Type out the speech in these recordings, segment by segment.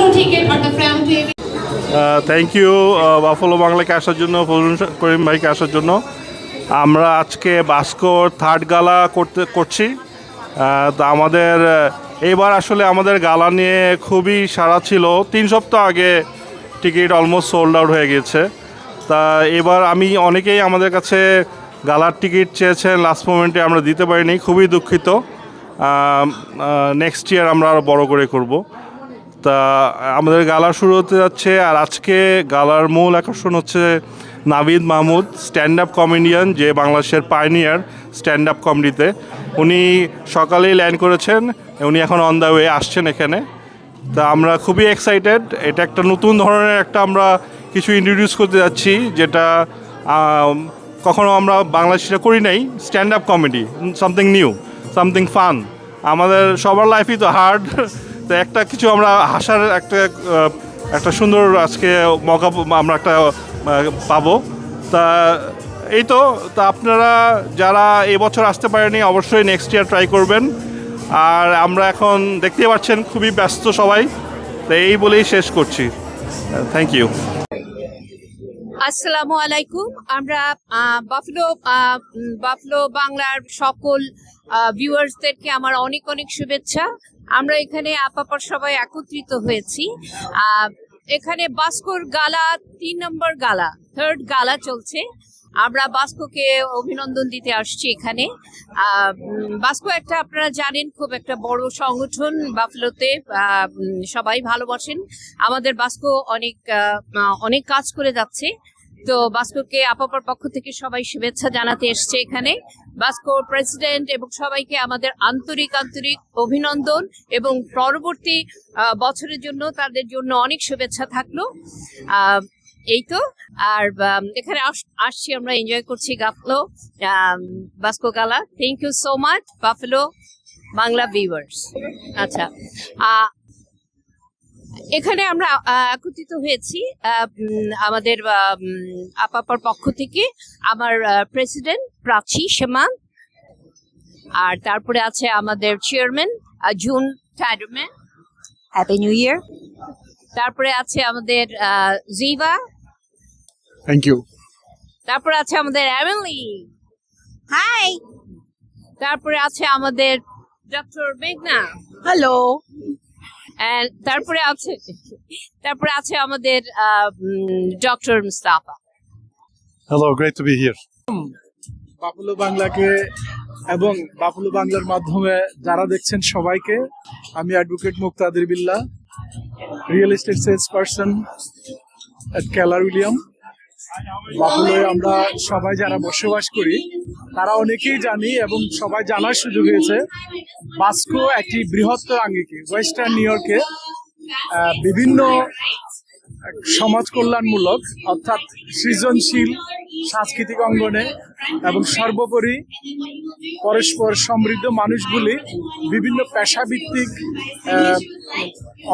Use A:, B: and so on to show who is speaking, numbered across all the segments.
A: no ticket or the front table.
B: Thank you Buffalo বাংলাকে আসার জন্য, ফজলুল করিম ভাইকে আসার জন্য। আমরা আজকে বাস্কোর থার্ড গালা করছি। তা আমাদের এবার আসলে আমাদের গালা নিয়ে খুবই সাড়া ছিল। 3 সপ্তাহ আগে টিকিট অলমোস্ট সোল্ড আউট হয়ে গেছে। তা এবার অনেকেই আমাদের কাছে গালার টিকিট চেয়েছেন, লাস্ট মোমেন্টে আমরা দিতে পারিনি, খুবই দুঃখিত। নেক্সট ইয়ার আমরা আরও বড় করে করব। তা আমাদের গালা শুরু হতে যাচ্ছে। আর আজকে গালার মূল আকর্ষণ হচ্ছে Navid Mahmud, stand up comedian, যে বাংলাদেশের পাইনিয়ার স্ট্যান্ড আপ কমেডিতে। উনি সকালেই ল্যান্ড করেছেন, উনি এখন অন দ্য ওয়ে আসছেন এখানে। তা আমরা খুবই এক্সাইটেড। এটা একটা নতুন ধরনের আমরা কিছু ইন্ট্রোডিউস করতে যাচ্ছি, যেটা কখনো আমরা বাংলাদেশিরা করি নাই। Stand up comedy, something new, something fun. আমাদের সবার লাইফই তো হার্ড, তো একটা কিছু আমরা হাসার একটা সুন্দর আজকে মৌকা আমরা একটা পাবো। তা এই তো। তা আপনারা যারা এবছর আসতে পারেনি অবশ্যই নেক্সট ইয়ার ট্রাই করবেন। আর আমরা এখন দেখতেই পাচ্ছেন খুবই ব্যস্ত সবাই। তো এই বলেই শেষ করছি। Thank you.
C: আসসালামু আলাইকুম। আমরা বাফলো বাংলার সকল ভিউয়ার্সদেরকে আমার অনেক অনেক শুভেচ্ছা। আমরা এখানে আপাপর সবাই একত্রিত হয়েছি। এখানে বাস্কোর গালা 3 নম্বর গালা, থার্ড গালা চলছে। আমরা বাস্কোকে অভিনন্দন দিতে আসছি এখানে। বাস্কো আপনারা জানেন খুব একটা বড় সংগঠন বাফলোতে, সবাই ভালোবাসেন। আমাদের বাস্কো অনেক কাজ করে যাচ্ছে। তো বাস্কোকে আপাপর পক্ষ থেকে সবাই শুভেচ্ছা জানাতে এসছে এখানে। বাস্কোর প্রেসিডেন্ট এবং সবাইকে আমাদের আন্তরিক অভিনন্দন এবং পরবর্তী বছরের জন্য তাদের জন্য অনেক শুভেচ্ছা থাকলো। এই তো। আর এখানে আসছি, আমরা এনজয় করছি Basco gala. Thank you so much Buffalo Bangla viewers. আচ্ছা, এখানে আমরা একত্রিত হয়েছি আমাদের আপাপার পক্ষ থেকে। আমার প্রেসিডেন্ট প্রাচী সেমান, আর তারপরে আছে আমাদের chairman June Tideman, happy new year. তারপরে আছে আমাদের জিভা,
D: থ্যাংক ইউ।
C: তারপরে আছে আমাদের এমিলি, হাই। তারপরে আছে আমাদের ডক্টর মেঘনা, হ্যালো। তারপরে আছে আমাদের doctor Mustafa.
D: Hello, great two B here.
E: Buffalo বাংলাকে এবং বাফলো বাংলার মাধ্যমে যারা দেখছেন সবাইকে আমি অ্যাডভোকেট মুক্তাদির বিল্লাহ, রিয়েল এস্টেট সেলস পারসন এট কেলার উইলিয়াম। বাফলোয় আমরা সবাই যারা বসবাস করি তারা অনেকেই জানি এবং সবাই জানার সুযোগ হয়েছে বাস্কো একটি বৃহত্তর আঙ্গিকে ওয়েস্টার্ন নিউ ইয়র্কে বিভিন্ন সমাজ কল্যাণমূলক অর্থাৎ সৃজনশীল সাংস্কৃতিক অঙ্গনে এবং সর্বোপরি পরস্পর সমৃদ্ধ মানুষগুলি বিভিন্ন পেশাভিত্তিক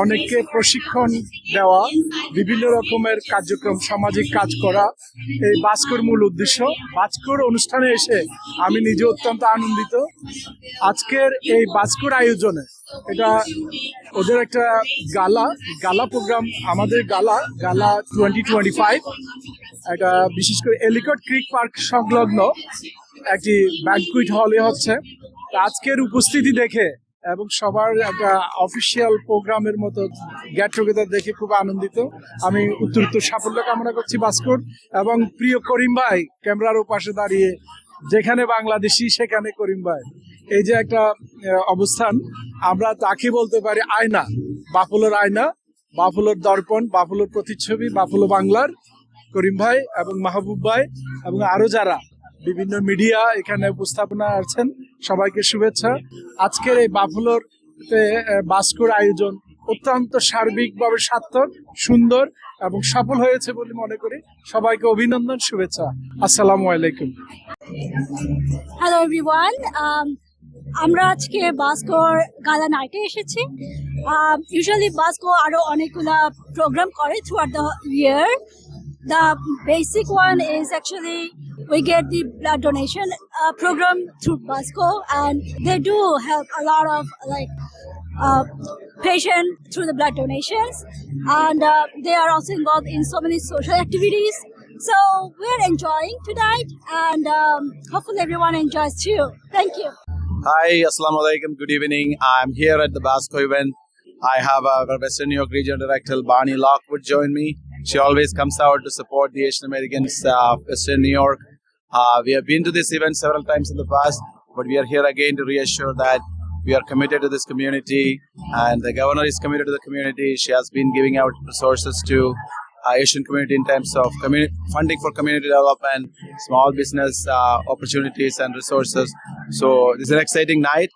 E: অনেককে প্রশিক্ষণ দেওয়া, বিভিন্ন রকমের কার্যক্রম, সামাজিক কাজ করা, এই বাস্কোর মূল উদ্দেশ্য। বাস্কোর অনুষ্ঠানে এসে আমি নিজে অত্যন্ত আনন্দিত। আজকের এই বাস্কোর আয়োজনে এটা ওদের একটা গালা প্রোগ্রাম, আমাদের গালা 2025, এটা বিশেষ করে এলিকট ক্রিক পার্ক সংলগ্ন একটি ব্যাংকুয়েট হলে হচ্ছে। আজকের উপস্থিতি দেখে এবং সবার একটা অফিসিয়াল প্রোগ্রামের মতো গেট টুগেদার দেখে খুব আনন্দিত। আমি উত্তরোত্তর সাফল্য কামনা করছি বাস্কোর। এবং প্রিয় করিম ভাই ক্যামেরার ওপাশে দাঁড়িয়ে, যেখানে বাংলাদেশি সেখানে করিম ভাই, এই যে একটা অবস্থান, আমরা তাকে বলতে পারি আয়না, বাফলোর আয়না, বাফলোর দর্পণ, বাফলোর প্রতিচ্ছবি, বাফলো বাংলার করিম ভাই এবং মাহবুব ভাই এবং আরো যারা বিভিন্ন মিডিয়া এখানে উপস্থাপনা আছেন, সবাইকে শুভেচ্ছা। আজকের এই বাস্কোর আয়োজন অত্যন্ত সার্বিকভাবে সার্থক, সুন্দর এবং সফল হয়েছে বলে মনে করি। সবাইকে অভিনন্দন, শুভেচ্ছা। আসসালামু আলাইকুম।
F: হ্যালো এভরিওয়ান, আমরা আজকে বাস্কোর গালা নাইটে এসেছি। ইউজুয়ালি বাস্কো আরো অনেকগুলা প্রোগ্রাম করে through out the year. The basic one is actually we get the blood donation program through BASCO, and they do help a lot of patient through the blood donations, and they are also involved in so many social activities. So we're enjoying tonight, and hopefully everyone enjoys too. Thank you.
A: Hi, Assalamu alaikum. Good evening. I'm here at the BASCO event. I have our Western New York Regional Director, Barney Lockwood, join me. She always comes out to support the Asian Americans of Western New York. We have been to this event several times in the past, but we are here again to reassure that we are committed to this community, and the governor is committed to the community. She has been giving out resources to Asian community in terms of funding for community development, small business opportunities and resources. So this is an exciting night.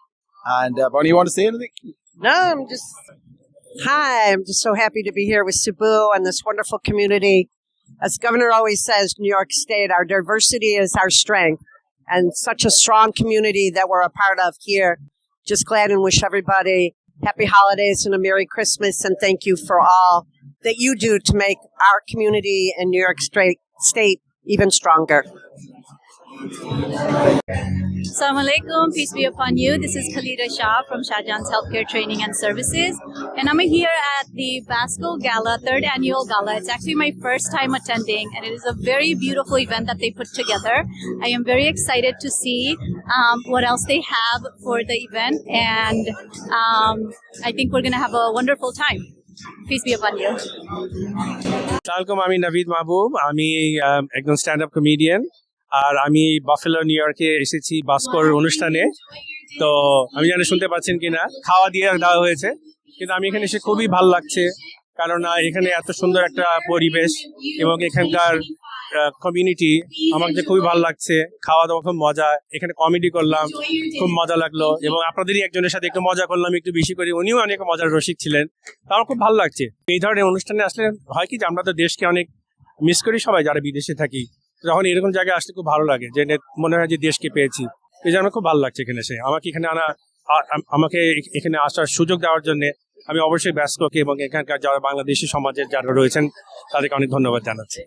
A: And Bonnie, you want to say anything?
G: No, I'm just so happy to be here with Cebu and this wonderful community. As the governor always says, New York State, our diversity is our strength, and such a strong community that we're a part of here. Just glad and wish everybody happy holidays and a Merry Christmas, and thank you for all that you do to make our community and New York State even stronger.
H: Assalamu alaikum, peace be upon you. This is Khalida Shah from Shahjahan's Healthcare Training and Services, and I'm here at the BASCO Gala, 3rd annual gala. It's actually my first time attending, and it is a very beautiful event that they put together. I am very excited to see what else they have for the event, and I think we're going to have a wonderful time. Peace be upon you.
I: আসসালামু আমি নাভিদ মাহবুব, আমি একজন stand up comedian, আর আমি buffalo new ইয়র্কে এসেছি বাস্কোর অনুষ্ঠানে। তো আমি জানি শুনতে পাচ্ছেন কিনা, খাওয়া দিয়ে দেওয়া হয়েছে, কিন্তু আমি এখানে এসে খুবই ভালো লাগছে, কারণ এখানে এত সুন্দর একটা পরিবেশ এবং এখানকার কমিউনিটি আমাকে খুবই ভালো লাগছে। খাওয়া দাওয়া খুব মজা, এখানে কমেডি করলাম, খুব মজা লাগলো, এবং আপনাদেরই একজনের সাথে একটু মজা করলাম একটু বেশি করে, উনিও অনেক মজার রসিক ছিলেন। তো আমার খুব ভালো লাগছে। এই ধরনের অনুষ্ঠানে আসলে হয় কি যে আমরা তো দেশকে অনেক মিস করি সবাই যারা বিদেশে থাকি, যখন এরকম জায়গায় আসলে খুব ভালো লাগে, যে মনে হয় যে দেশকে পেয়েছি। এই জন্য খুব ভালো লাগছে এখানে এসে। আমাকে এখানে আসার সুযোগ দেওয়ার জন্য আমি অবশ্যই ব্যাসকোকে এবং এখানকার যারা বাংলাদেশি সমাজের যারা রয়েছেন তাদেরকে অনেক ধন্যবাদ জানাচ্ছি।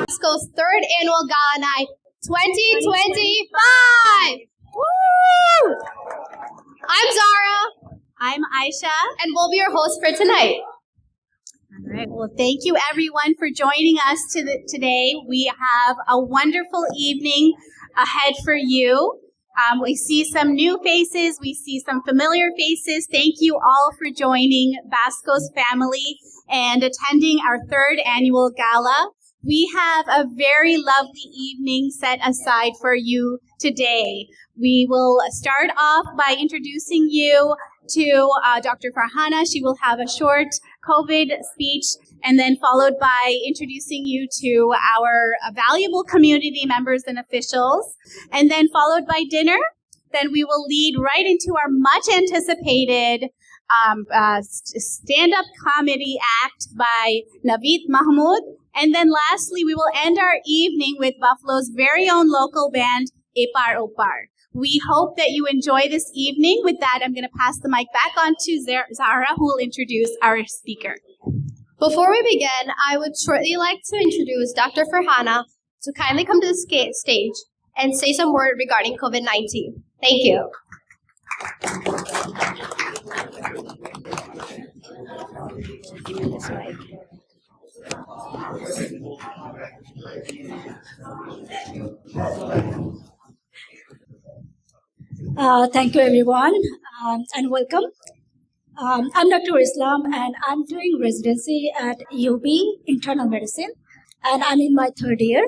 J: BASCO's 3rd annual Gala Night 2025. Woo! I'm Zara.
H: I'm Aisha.
J: And we'll be your hosts for tonight.
H: All right. Well, thank you everyone for joining us today. We have a wonderful evening ahead for you. We see some new faces. We see some familiar faces. Thank you all for joining BASCO's family and attending our 3rd annual gala. We have a very lovely evening set aside for you today. We will start off by introducing you to Dr. Farhana. She will have a short COVID speech, and then followed by introducing you to our valuable community members and officials, and then followed by dinner. Then we will lead right into our much anticipated stand-up comedy act by Naveed Mahmood. And then lastly, we will end our evening with Buffalo's very own local band, Epar Opar. We hope that you enjoy this evening. With that, I'm going to pass the mic back on to Zara, who will introduce our speaker.
J: Before we begin, I would shortly like to introduce Dr. Farhana to kindly come to the stage and say some word regarding COVID-19. Thank you.
F: Thank you, everyone, and welcome. I'm Dr. Islam, and I'm doing residency at UB Internal Medicine, and I'm in my 3rd year.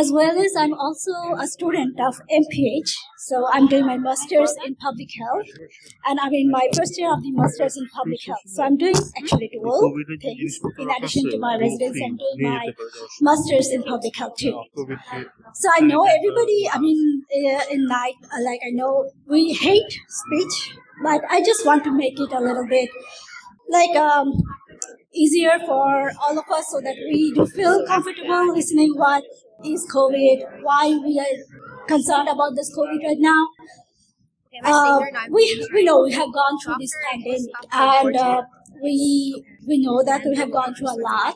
F: As well as I'm also a student of MPH, so I'm doing my master's in public health, and I'm in my 1st year of the master's in public health. So I'm doing actually dual things in addition to my residency. I'm doing my master's in public health too. So I know everybody. I mean, in night, like I know we hate speech, but I just want to make it a little bit like easier for all of us, so that we do feel comfortable listening what is COVID, why we are concerned about this COVID right now. We know we have gone through this pandemic, and we know that we have gone through a lot,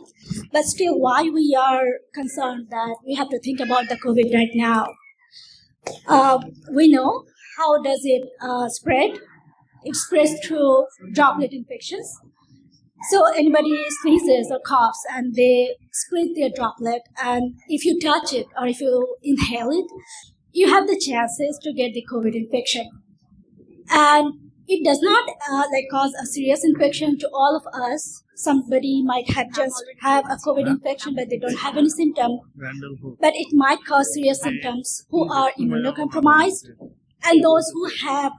F: but still why we are concerned that we have to think about the COVID right now. We know how does it spread. it spreads through droplet infections. So anybody sneezes or coughs and they split their droplet, and if you touch it or if you inhale it, you have the chances to get the COVID infection. And it does not cause a serious infection to all of us. Somebody might have a COVID infection, but they don't have any symptom. But it might cause serious symptoms who are immunocompromised, and those who have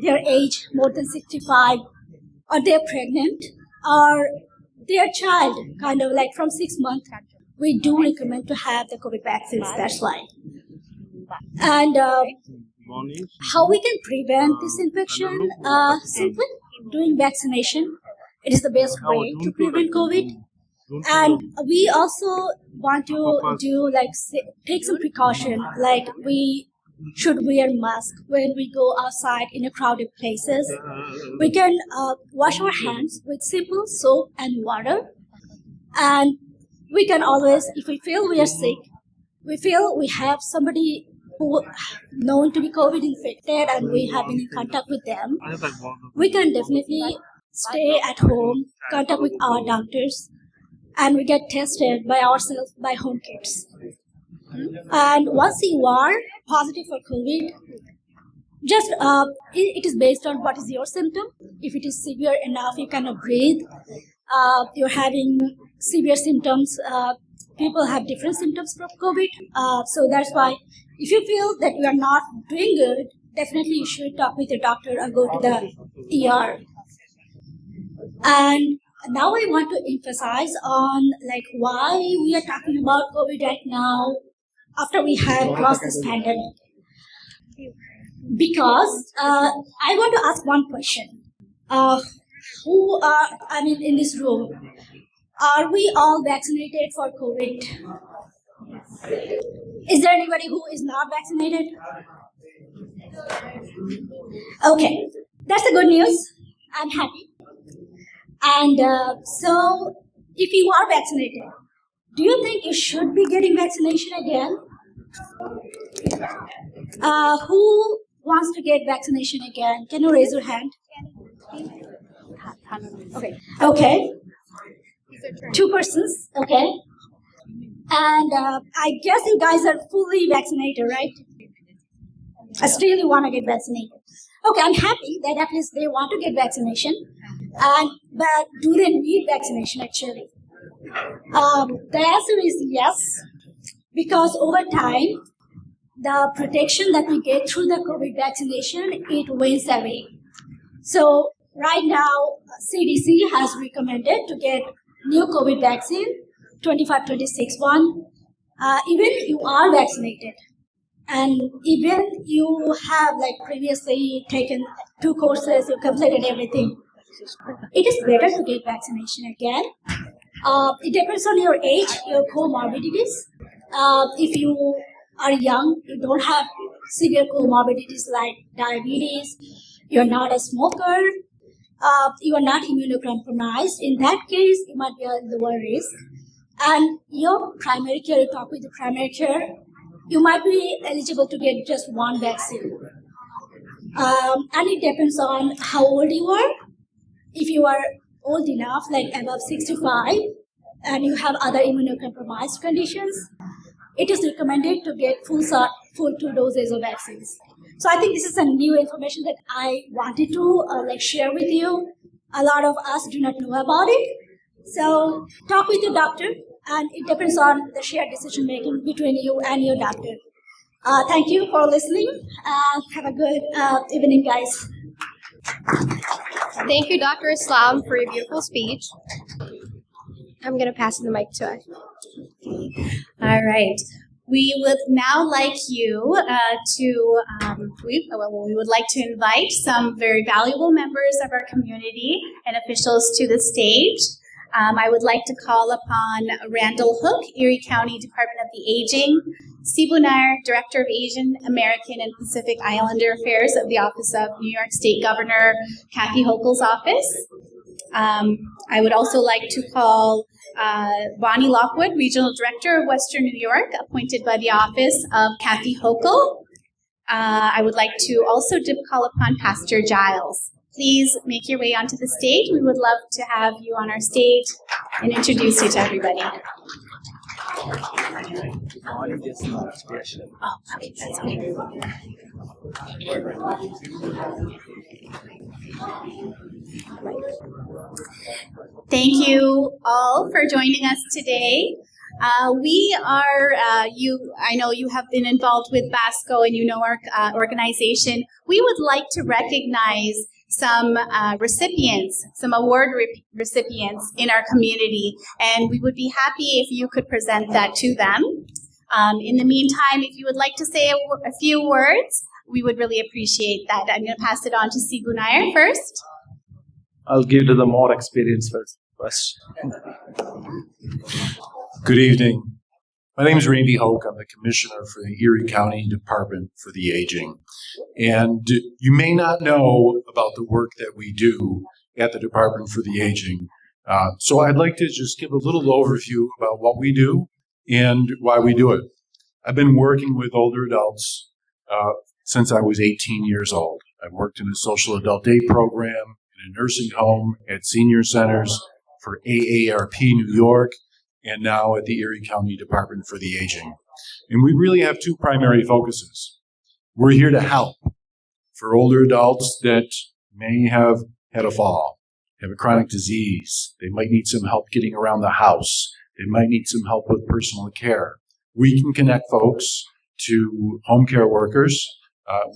F: their age more than 65, or they're pregnant, or their child from 6 months. We do recommend to have the COVID vaccines. That's why. And how we can prevent this infection? Simply doing vaccination. It is the best way to prevent COVID. And we also want to do take some precaution. We should wear mask when we go outside in a crowded places. We can wash our hands with simple soap and water. And we can always, if we feel we are sick, we feel we have somebody who known to be COVID infected and we have been in contact with them, we can definitely stay at home, contact with our doctors, and we get tested by ourselves by home kits. And once you are positive for COVID, just it is based on what is your symptom. If it is severe enough, you cannot breathe, you're having severe symptoms. People have different symptoms from COVID. So that's why if you feel that you are not doing good, definitely you should talk with your doctor or go to the ER. And now I want to emphasize on why we are talking about COVID right now after we have crossed this pandemic. Because I want to ask one question. Who are, in this room, are we all vaccinated for COVID? Is there anybody who is not vaccinated? Okay, that's the good news. I'm happy. And so, if you are vaccinated, do you think you should be getting vaccination again? Who wants to get vaccination again? Can you raise your hand? Okay. 2 persons. Okay. And I guess you guys are fully vaccinated, right? Still you want to get vaccinated. Okay, I'm happy that at least they want to get vaccination. But do they need vaccination actually? The answer is yes, because over time, the protection that we get through the COVID vaccination, it wanes away. So right now, CDC has recommended to get new COVID vaccine, 25-26 one, even you are vaccinated. And even you have previously taken 2 courses, you completed everything. It is better to get vaccination again. It depends on your age, your comorbidities. If you are young, you don't have severe comorbidities like diabetes, you're not a smoker, you are not immunocompromised. In that case, you might be a lower risk. And your primary care, you talk with the primary care, you might be eligible to get just 1 vaccine. And it depends on how old you are. If you are old enough, above 65, and you have other immunocompromised conditions, it is recommended to get full 2 doses of vaccines. So I think this is a new information that I wanted to share with you. A lot of us do not know about it. So talk with your doctor, and it depends on the shared decision making between you and your doctor. Thank you for listening. Have a good evening, guys.
J: Thank you, Dr. Islam, for your beautiful speech. I'm going to pass the mic to us.
H: All right. We would now like you we would like to invite some very valuable members of our community and officials to the stage. I would like to call upon Randall Hook, Erie County Department of the Aging, Sibu Nair, Director of Asian American and Pacific Islander Affairs of the Office of New York State Governor Kathy Hochul's office. I would also like to call Bonnie Lockwood, Regional Director of Western New York, appointed by the Office of Kathy Hochul. I would like to also call upon Pastor Giles. please make your way onto the stage. We would love to have you on our stage and introduce you to everybody. Oh, okay, that's okay. Thank you all for joining us today. We are, I know you have been involved with BASCO and you know our organization. We would like to recognize some recipients, some award recipients in our community, and we would be happy if you could present that to them. In the meantime, if you would like to say a few words, we would really appreciate that. I'm going to pass it on to Sibu Nair first.
A: I'll give to the more experienced first.
K: Good evening. My name is Randy Hoke. I'm the Commissioner for the Erie County Department for the Aging. And you may not know about the work that we do at the Department for the Aging. So I'd like to just give a little overview about what we do and why we do it. I've been working with older adults since I was 18 years old. I've worked in a social adult day program, in a nursing home, at senior centers for AARP New York, and now at the Erie County Department for the Aging. And we really have two primary focuses. We're here to help for older adults that may have had a fall, have a chronic disease. They might need some help getting around the house. They might need some help with personal care. We can connect folks to home care workers.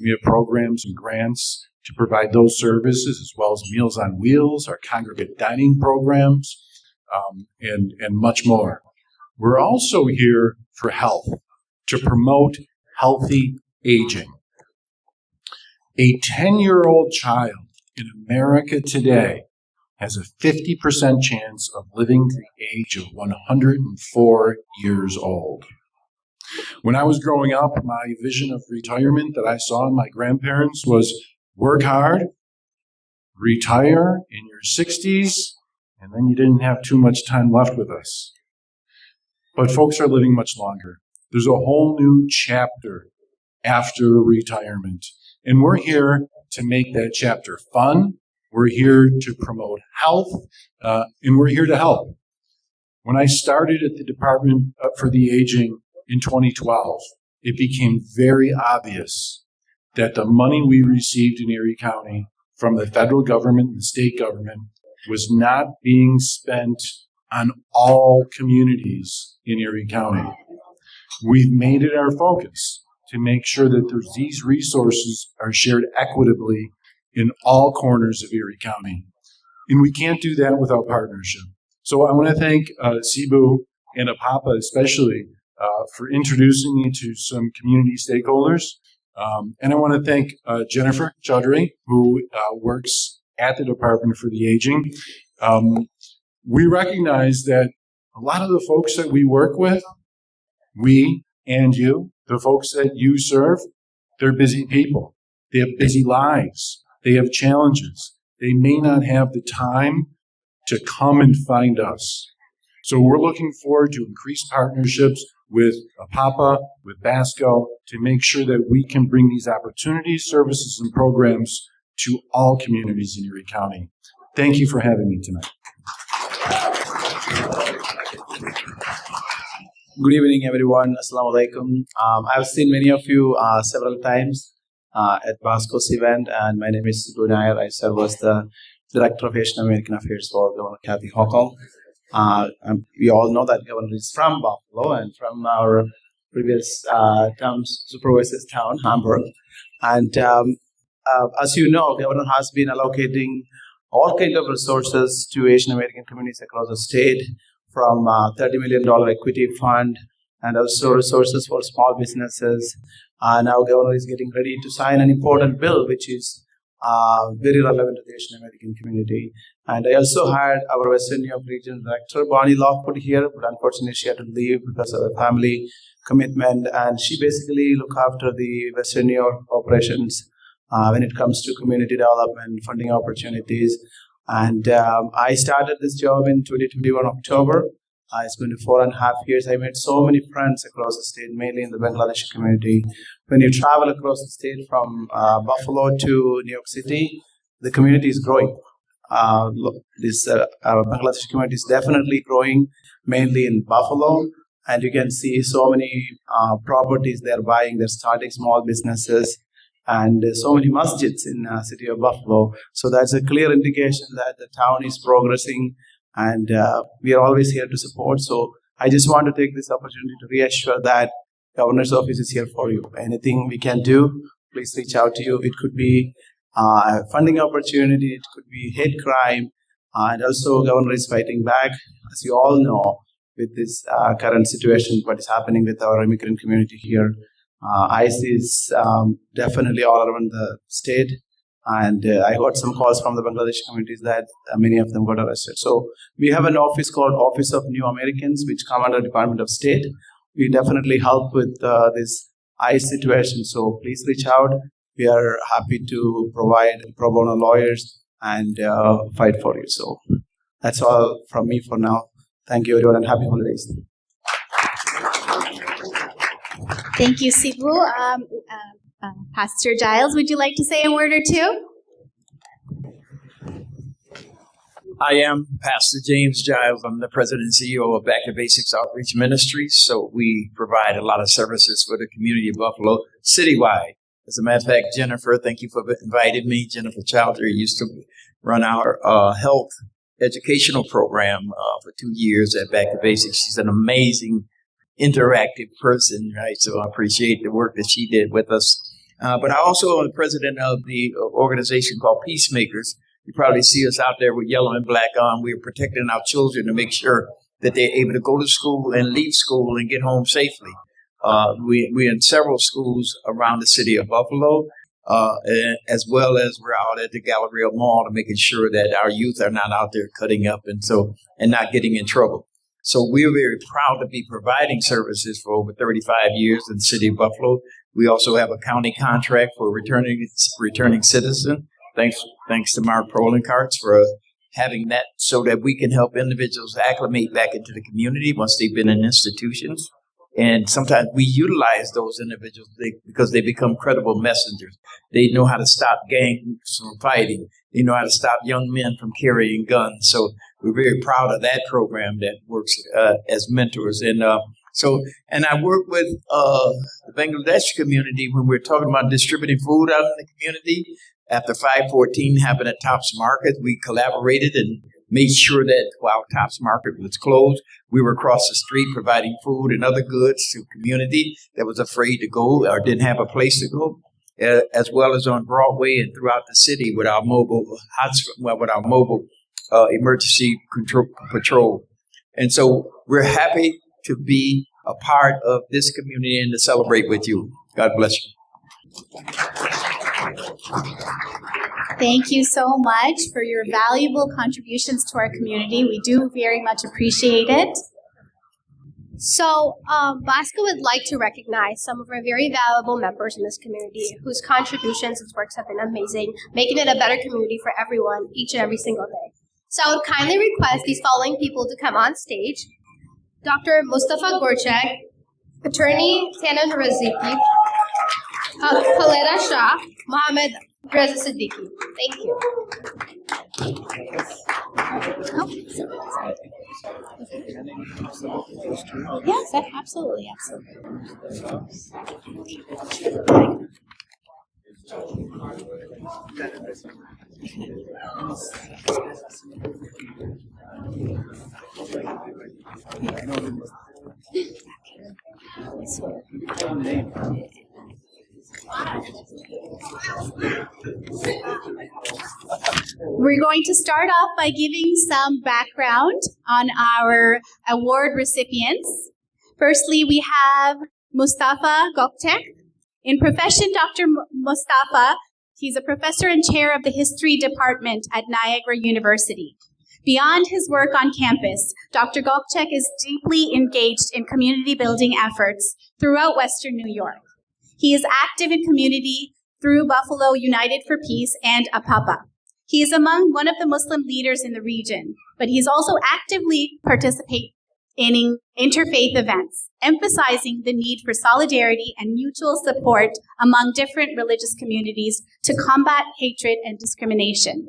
K: We have programs and grants to provide those services, as well as Meals on Wheels, our congregate dining programs, and much more. We're also here for health, to promote healthy aging. A 10-year-old child in America today has a 50% chance of living to the age of 104 years old. When I was growing up, my vision of retirement that I saw in my grandparents was work hard, retire in your 60s, and then you didn't have too much time left with us. But folks are living much longer. There's a whole new chapter after retirement, and we're here to make that chapter fun. We're here to promote health, and we're here to help. When I started at the Department for the Aging in 2012, it became very obvious that the money we received in Erie County from the federal government and the state government was not being spent on all communities in Erie County. We've made it our focus to make sure that these resources are shared equitably in all corners of Erie County. And we can't do that without partnership. So I want to thank Sibu and Apapa especially for introducing me to some community stakeholders. And I want to thank Jennifer Chaudhary, who works at the Department for the Aging. We recognize that a lot of the folks that we work with, we and you, the folks that you serve, they're busy people. They have busy lives. They have challenges. They may not have the time to come and find us. So we're looking forward to increased partnerships with APAPA, with BASCO, to make sure that we can bring these opportunities, services, and programs to all communities in Erie County. Thank you for having me tonight.
A: Good evening, everyone. Assalamu alaikum. I've seen many of you several times at BASCO's event, and my name is Sibu Nair. I serve as the Director of Asian American Affairs for Governor Kathy Hochul. We all know that Governor is from Buffalo and from our previous supervisor's town, Hamburg. And as you know, Governor has been allocating all kinds of resources to Asian American communities across the state, from $30 million equity fund and also resources for small businesses. Now Governor is getting ready to sign an important bill, which is very relevant to the Asian American community. And I also had our Western New York Region Director, Bonnie Lockwood, here, but unfortunately she had to leave because of a family commitment. And she basically looks after the Western New York operations when it comes to community development, funding opportunities. And I started this job in 2021 October. It's been 4.5 years. I made so many friends across the state, mainly in the Bangladeshi community. When you travel across the state from Buffalo to New York City, the community is growing. This Bangladeshi community is definitely growing, mainly in Buffalo, and you can see so many properties they're buying. They're starting small businesses, and so many masjids in the city of Buffalo. So that's a clear indication that the town is progressing, and we are always here to support. So I just want to take this opportunity to reassure that Governor's office is here for you. Anything we can do, please reach out to you. It could be funding opportunity, it could be hate crime, and also Governor is fighting back, as you all know, with this current situation, what is happening with our immigrant community here. ICE is definitely all around the state, and I got some calls from the Bangladeshi communities that many of them got arrested. So we have an office called Office of New Americans, which come under Department of State. We definitely help with this ICE situation, so please reach out. We are happy to provide pro bono lawyers and fight for you. So that's all from me for now. Thank you, everyone, and happy holidays.
H: Thank you, Sibu. Pastor Giles, would you like to say a word or two?
L: I am Pastor James Giles. I'm the president and CEO of Back to Basics Outreach Ministries. So we provide a lot of services for the community of Buffalo citywide. As a matter of fact, Jennifer, thank you for inviting me. Jennifer Chowdhury used to run our health educational program for 2 years at Back to Basics. She's an amazing, interactive person, right? So I appreciate the work that she did with us. But I also am the president of the organization called Peacemakers. You probably see us out there with yellow and black on. We're protecting our children to make sure that they're able to go to school and leave school and get home safely. We're in several schools around the city of Buffalo, as well as we're out at the Galleria Mall to making sure that our youth are not out there cutting up and not getting in trouble. So we're very proud to be providing services for over 35 years in the city of Buffalo. We also have a county contract for returning citizen. Thanks to Mark Prolenkarts for having that so that we can help individuals acclimate back into the community once they've been in institutions. And sometimes we utilize those individuals because they become credible messengers. They know how to stop gangs from fighting. They know how to stop young men from carrying guns. So we're very proud of that program that works as mentors. And I work with the Bangladesh community when we're talking about distributing food out in the community. After 514 happened at Tops Market, we collaborated and made sure that while Tops Market was closed, we were across the street providing food and other goods to a community that was afraid to go or didn't have a place to go, as well as on Broadway and throughout the city with our mobile emergency control patrol. And so we're happy to be a part of this community and to celebrate with you. God bless you.
H: Thank you so much for your valuable contributions to our community. We do very much appreciate it.
J: So, BASCO would like to recognize some of our very valuable members in this community whose contributions and works have been amazing, making it a better community for everyone each and every single day. So I would kindly request these following people to come on stage. Dr. Mustafa Gorchak, Attorney Tanan Raziki, Khaleda Shah, Mohammed Reza Siddiqui. Thank you.
H: Yes, absolutely. We're going to start off by giving some background on our award recipients. Firstly, we have Mustafa Gökçek. In profession, Dr. Mustafa, he's a professor and chair of the history department at Niagara University. Beyond his work on campus, Dr. Gökçek is deeply engaged in community building efforts throughout Western New York. He is active in community through Buffalo United for Peace and APAPA. He is among one of the Muslim leaders in the region, but he's also actively participate in interfaith events, emphasizing the need for solidarity and mutual support among different religious communities to combat hatred and discrimination.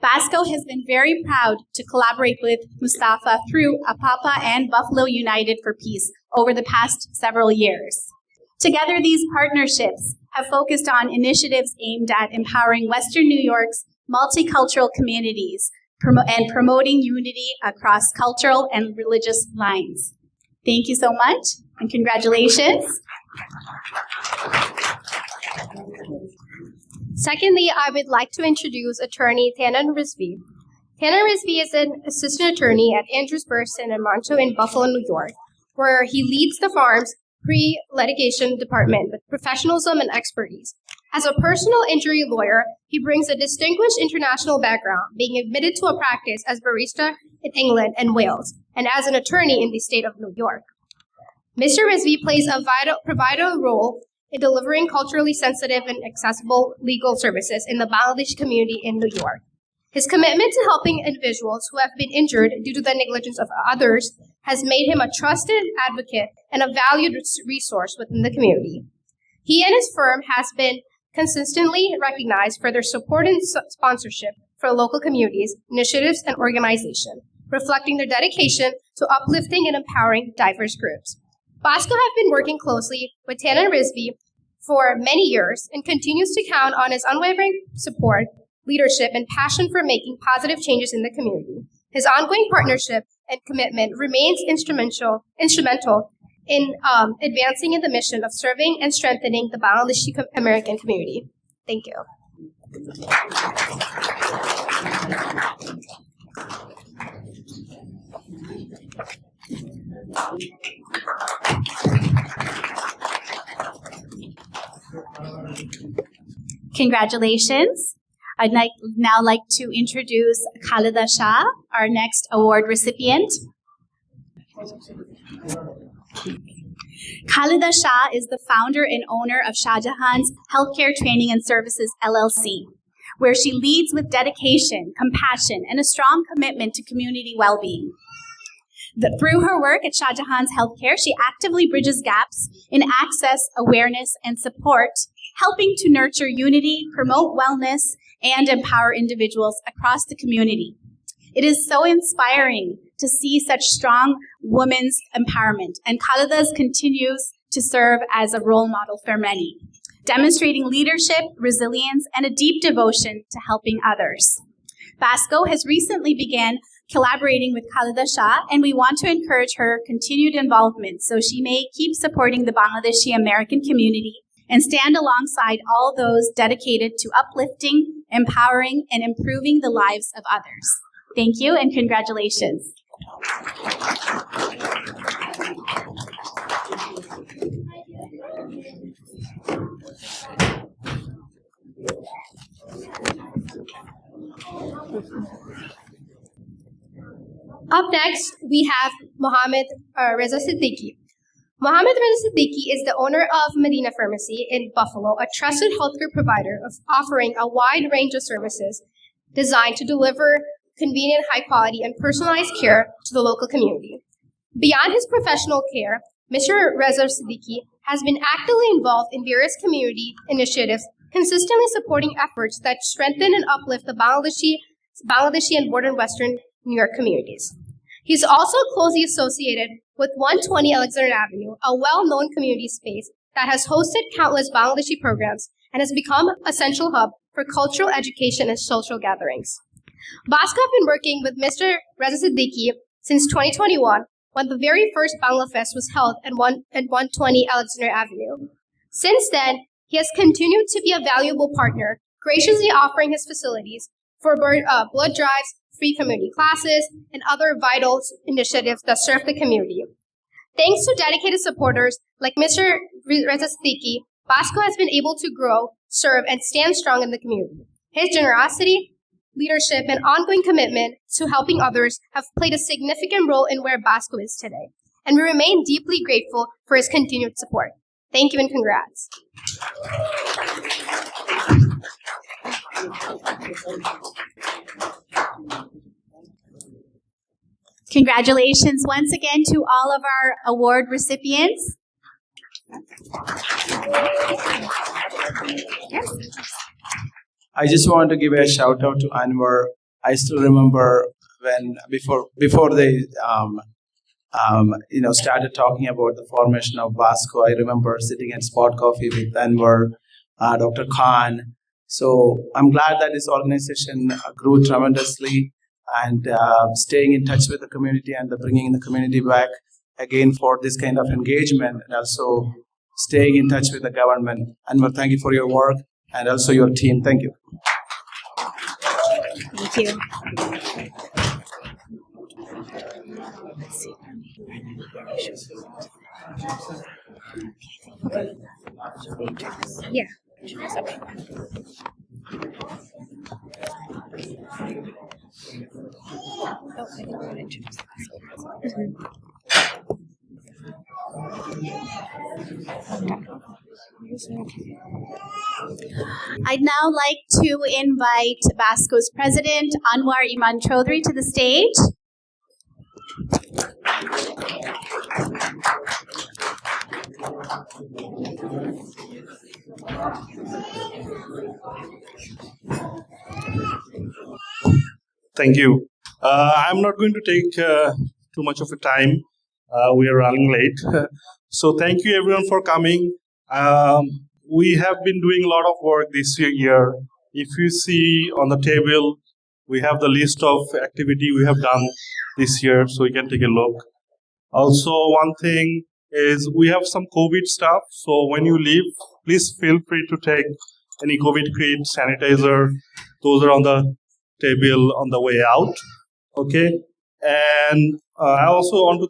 H: BASCO has been very proud to collaborate with Mustafa through APAPA and Buffalo United for Peace over the past several years. Together, these partnerships have focused on initiatives aimed at empowering Western New York's multicultural communities and promoting unity across cultural and religious lines. Thank you so much, and congratulations.
J: Secondly, I would like to introduce attorney Tanan Rizvi. Tanan Rizvi is an assistant attorney at Andrews Burson and Monto in Buffalo, New York, where he leads the firm's pre-litigation department with professionalism and expertise. As a personal injury lawyer, he brings a distinguished international background, being admitted to a practice as barrister in England and Wales, and as an attorney in the state of New York. Mr. Rizvi plays a vital role in delivering culturally sensitive and accessible legal services in the Bangladeshi community in New York. His commitment to helping individuals who have been injured due to the negligence of others has made him a trusted advocate and a valued resource within the community. He and his firm has been consistently recognized for their support and sponsorship for local communities, initiatives, and organizations, reflecting their dedication to uplifting and empowering diverse groups. BASCO have been working closely with Tanan Rizvi for many years and continues to count on his unwavering support, leadership, and passion for making positive changes in the community. His ongoing partnership and commitment remains instrumental in advancing in the mission of serving and strengthening the Bangladeshi American community. Thank you.
H: Congratulations. I'd now like to introduce Khalida Shah, our next award recipient. Khalida Shah is the founder and owner of Shah Jahan's Healthcare Training and Services, LLC, where she leads with dedication, compassion, and a strong commitment to community well-being. Through her work at Shah Jahan's Healthcare, she actively bridges gaps in access, awareness, and support, helping to nurture unity, promote wellness, and empower individuals across the community. It is so inspiring to see such strong women's empowerment, and Khalida's continues to serve as a role model for many, demonstrating leadership, resilience, and a deep devotion to helping others. BASCO has recently began collaborating with Khalida Shah, and we want to encourage her continued involvement so she may keep supporting the Bangladeshi American community and stand alongside all those dedicated to uplifting, empowering, and improving the lives of others. Thank you and congratulations.
J: Up next, we have Mohammed Reza Siddiqui. Mohammed Reza Siddiqui is the owner of Medina Pharmacy in Buffalo, a trusted healthcare provider offering a wide range of services designed to deliver convenient, high quality, and personalized care to the local community. Beyond his professional care, Mr. Reza Siddiqui has been actively involved in various community initiatives, consistently supporting efforts that strengthen and uplift the Bangladeshi and Border Western New York communities. He's also closely associated with 120 Alexander Avenue, a well-known community space that has hosted countless Bangladeshi programs and has become a central hub for cultural education and social gatherings. BASCO have been working with Mr. Reza Siddiqui since 2021, when the very first Bangla Fest was held at 120 Alexander Avenue. Since then, he has continued to be a valuable partner, graciously offering his facilities for blood drives, free community classes, and other vital initiatives that serve the community. Thanks to dedicated supporters like Mr. Reza Siddiqui, BASCO has been able to grow, serve, and stand strong in the community. His generosity, leadership, and ongoing commitment to helping others have played a significant role in where BASCO is today, and we remain deeply grateful for his continued support. Thank you and congrats.
H: Congratulations once again to all of our award recipients.
A: I just want to give a shout out to Anwar. I still remember when before they started talking about the formation of BASCO. I remember sitting at Spot Coffee with Anwar, Dr. Khan. So I'm glad that this organization grew tremendously and staying in touch with the community and bringing the community back again for this kind of engagement, and also staying in touch with the government. Anwar, thank you for your work and also your team. Thank you.
H: Thank you.
C: Yeah.
H: I'd now like to invite BASCO's president, Anwar Iman Chaudhry, to the stage.
B: Thank you. I'm not going to take too much of a time. We are running late. So thank you everyone for coming. We have been doing a lot of work this year. If you see on the table, we have the list of activity we have done this year, so you can take a look. Also, one thing is we have some COVID stuff. So when you leave, please feel free to take any COVID kit, sanitizer. Those are on the table on the way out. Okay. And I also want to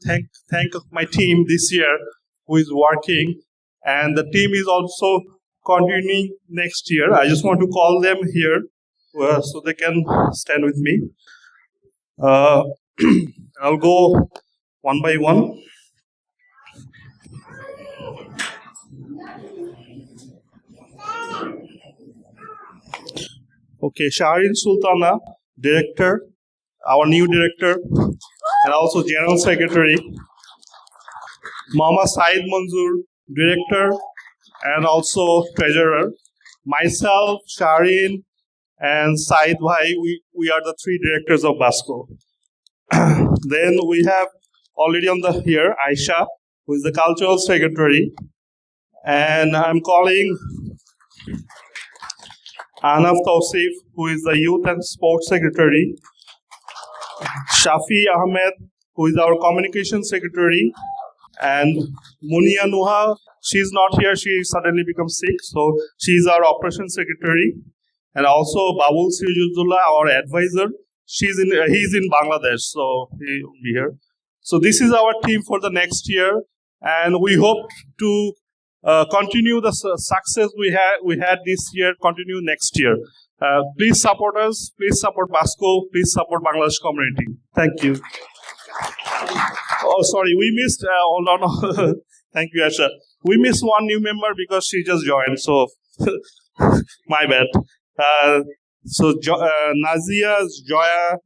B: thank my team this year who is working, and the team is also continuing next year. I just want to call them here so they can stand with me. I'll go one by one. Okay, Shahrin Sultana, director, our new director, and also general secretary. Mama Said Manzoor, director, and also treasurer. Myself, Shahrin, and Said Bhai, we are the three directors of BASCO. Then we have already on the here, Aisha, who is the cultural secretary. And I'm calling Anaf Tausif, who is the youth and sports secretary. Shafi Ahmed, who is our communication secretary. And Munia Nuha, she's not here, she suddenly becomes sick, so she's our operations secretary. And also Babul Sirjuzullah, our advisor, he's in Bangladesh, so he will be here. So this is our team for the next year, and we hope to continue the success we had this year, continue next year. Please support us, please support BASCO, please support Bangladesh community. Thank you. Oh, sorry, we missed, hold on. Thank you, Asha. We missed one new member because she just joined, so my bad. So Nazia, Joya,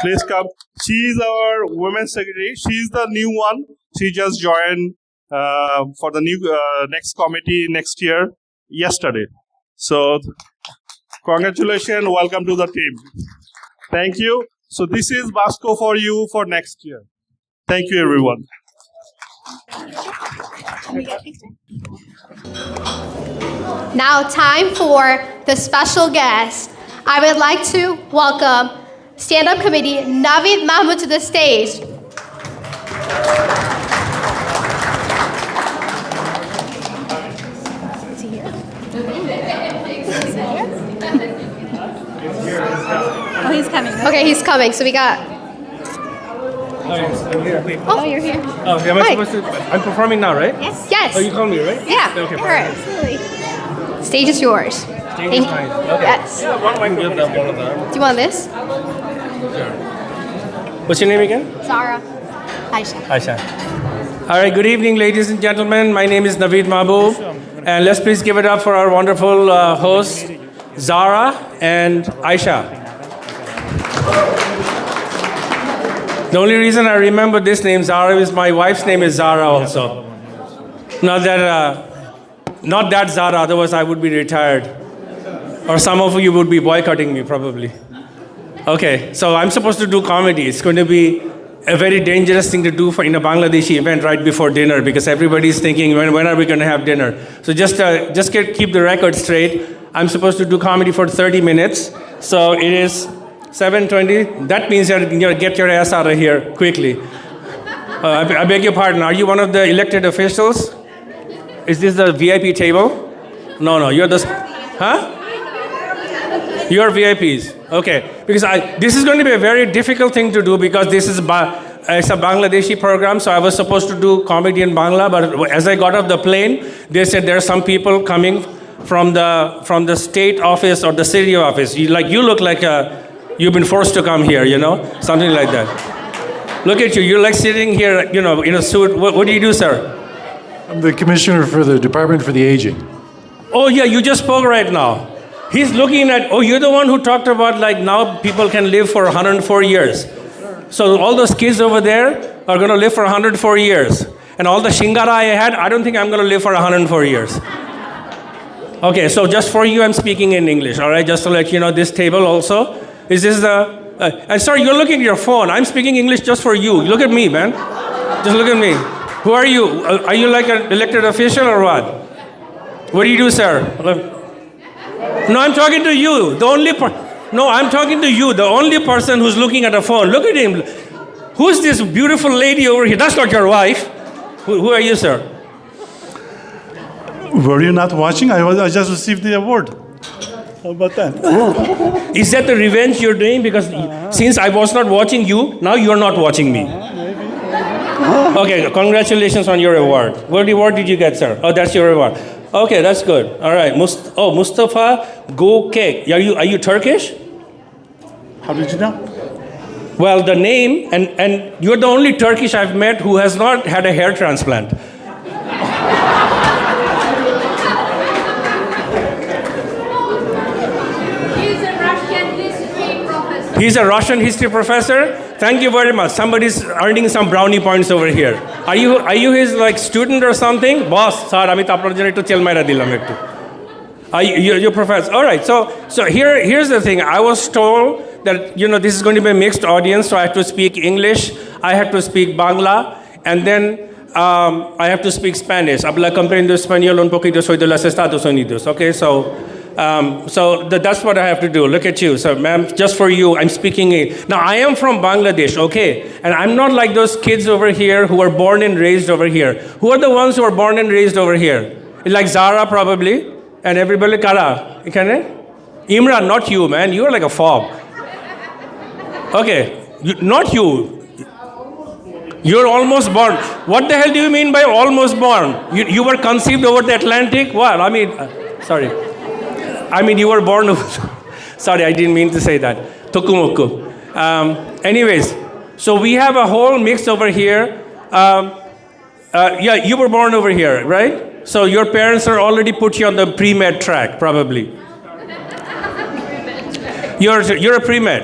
B: please come. She is our women's secretary. She is the new one. She just joined for the new next committee next year, yesterday. So congratulations, welcome to the team. Thank you. So this is BASCO for you for next year. Thank you, everyone.
J: Now, time for the special guest. I would like to welcome stand-up committee Naveed Mahmood to the stage.
F: Oh, he's coming.
J: Okay, he's coming. So we got.
I: I'm here.
J: Oh, you're here.
I: Oh, am I
J: Hi.
I: supposed to? I'm performing now, right?
F: Yes.
J: Yes.
I: Oh, you called me, right?
J: Yeah.
I: Okay.
J: Sure. Absolutely. Stage is yours.
I: Stage is mine. Okay.
J: Yes.
I: I can give them one of them.
J: Do you want this?
I: What's your name again?
J: Zara. Aisha.
I: Aisha. All right, good evening, ladies and gentlemen. My name is Naveed Mahboob. And let's please give it up for our wonderful hosts, Zara and Aisha. The only reason I remember this name, Zara, is my wife's name is Zara also. Not that Zara, otherwise I would be retired. Or some of you would be boycotting me probably. Okay, so I'm supposed to do comedy. It's going to be a very dangerous thing to do in a Bangladeshi event right before dinner because everybody's thinking, when are we going to have dinner? So just keep the record straight. I'm supposed to do comedy for 30 minutes. So it is 7:20. That means you get your ass out of here quickly. I beg your pardon. Are you one of the elected officials? Is this the VIP table? No, you're the... Huh? You're VIPs. Okay. Because this is going to be a very difficult thing to do because this is it's a Bangladeshi program, so I was supposed to do comedy in Bangla, but as I got off the plane, they said there are some people coming from the state office or the city office. You look like you've been forced to come here, something like that. Look at you. You're like sitting here, in a suit. What do you do, sir?
K: I'm the commissioner for the Department for the Aging.
I: Oh, yeah, you just spoke right now. He's looking at, you're the one who talked about now people can live for 104 years. So all those kids over there are going to live for 104 years. And all the shingara I had, I don't think I'm going to live for 104 years. Okay, so just for you, I'm speaking in English, all right? Just to let you know, this table also, is this and sorry, you're looking at your phone. I'm speaking English just for you. Look at me, man. Just look at me. Who are you? Are you like an elected official or what? What do you do, sir? No, I'm talking to you. I'm talking to you, the only person who's looking at a phone. Look at him. Who's this beautiful lady over here? That's not your wife. Who are you, sir?
D: Were you not watching? I just received the award. How about that?
I: Is that the revenge you're doing? Because since I was not watching you, now you're not watching me. Okay, congratulations on your award. What award did you get, sir? Oh, that's your award. Okay, that's good. All right. Mustafa Gokek. Are you Turkish?
D: How did you know?
I: Well, the name, and you're the only Turkish I've met who has not had a hair transplant. He's a Russian history professor. Thank you very much. Somebody's earning some brownie points over here. Are you his student or something? Boss, sir, আমি তো আপনার জন্য একটু চেলমাইরা দিলাম একটু. You're professor. All right. So here's the thing. I was told that this is going to be a mixed audience, so I have to speak English, I have to speak Bangla, and then I have to speak Spanish. Habla comprendo español un poquito, soy de los Estados Unidos. Okay, so that's what I have to do. Look at you. So, ma'am, just for you, I'm speaking. Now, I am from Bangladesh, okay? And I'm not like those kids over here who were born and raised over here. Who are the ones who are born and raised over here? Like Zara, probably. And everybody, Kara. Imran, not you, man. You are like a fob. Okay. Not you. You're almost born. What the hell do you mean by almost born? You were conceived over the Atlantic? What? Sorry. You were born... Sorry, I didn't mean to say that. Tokumoko. Anyways, so we have a whole mix over here. Yeah, you were born over here, right? So your parents are already put you on the pre-med track, probably. You're a pre-med.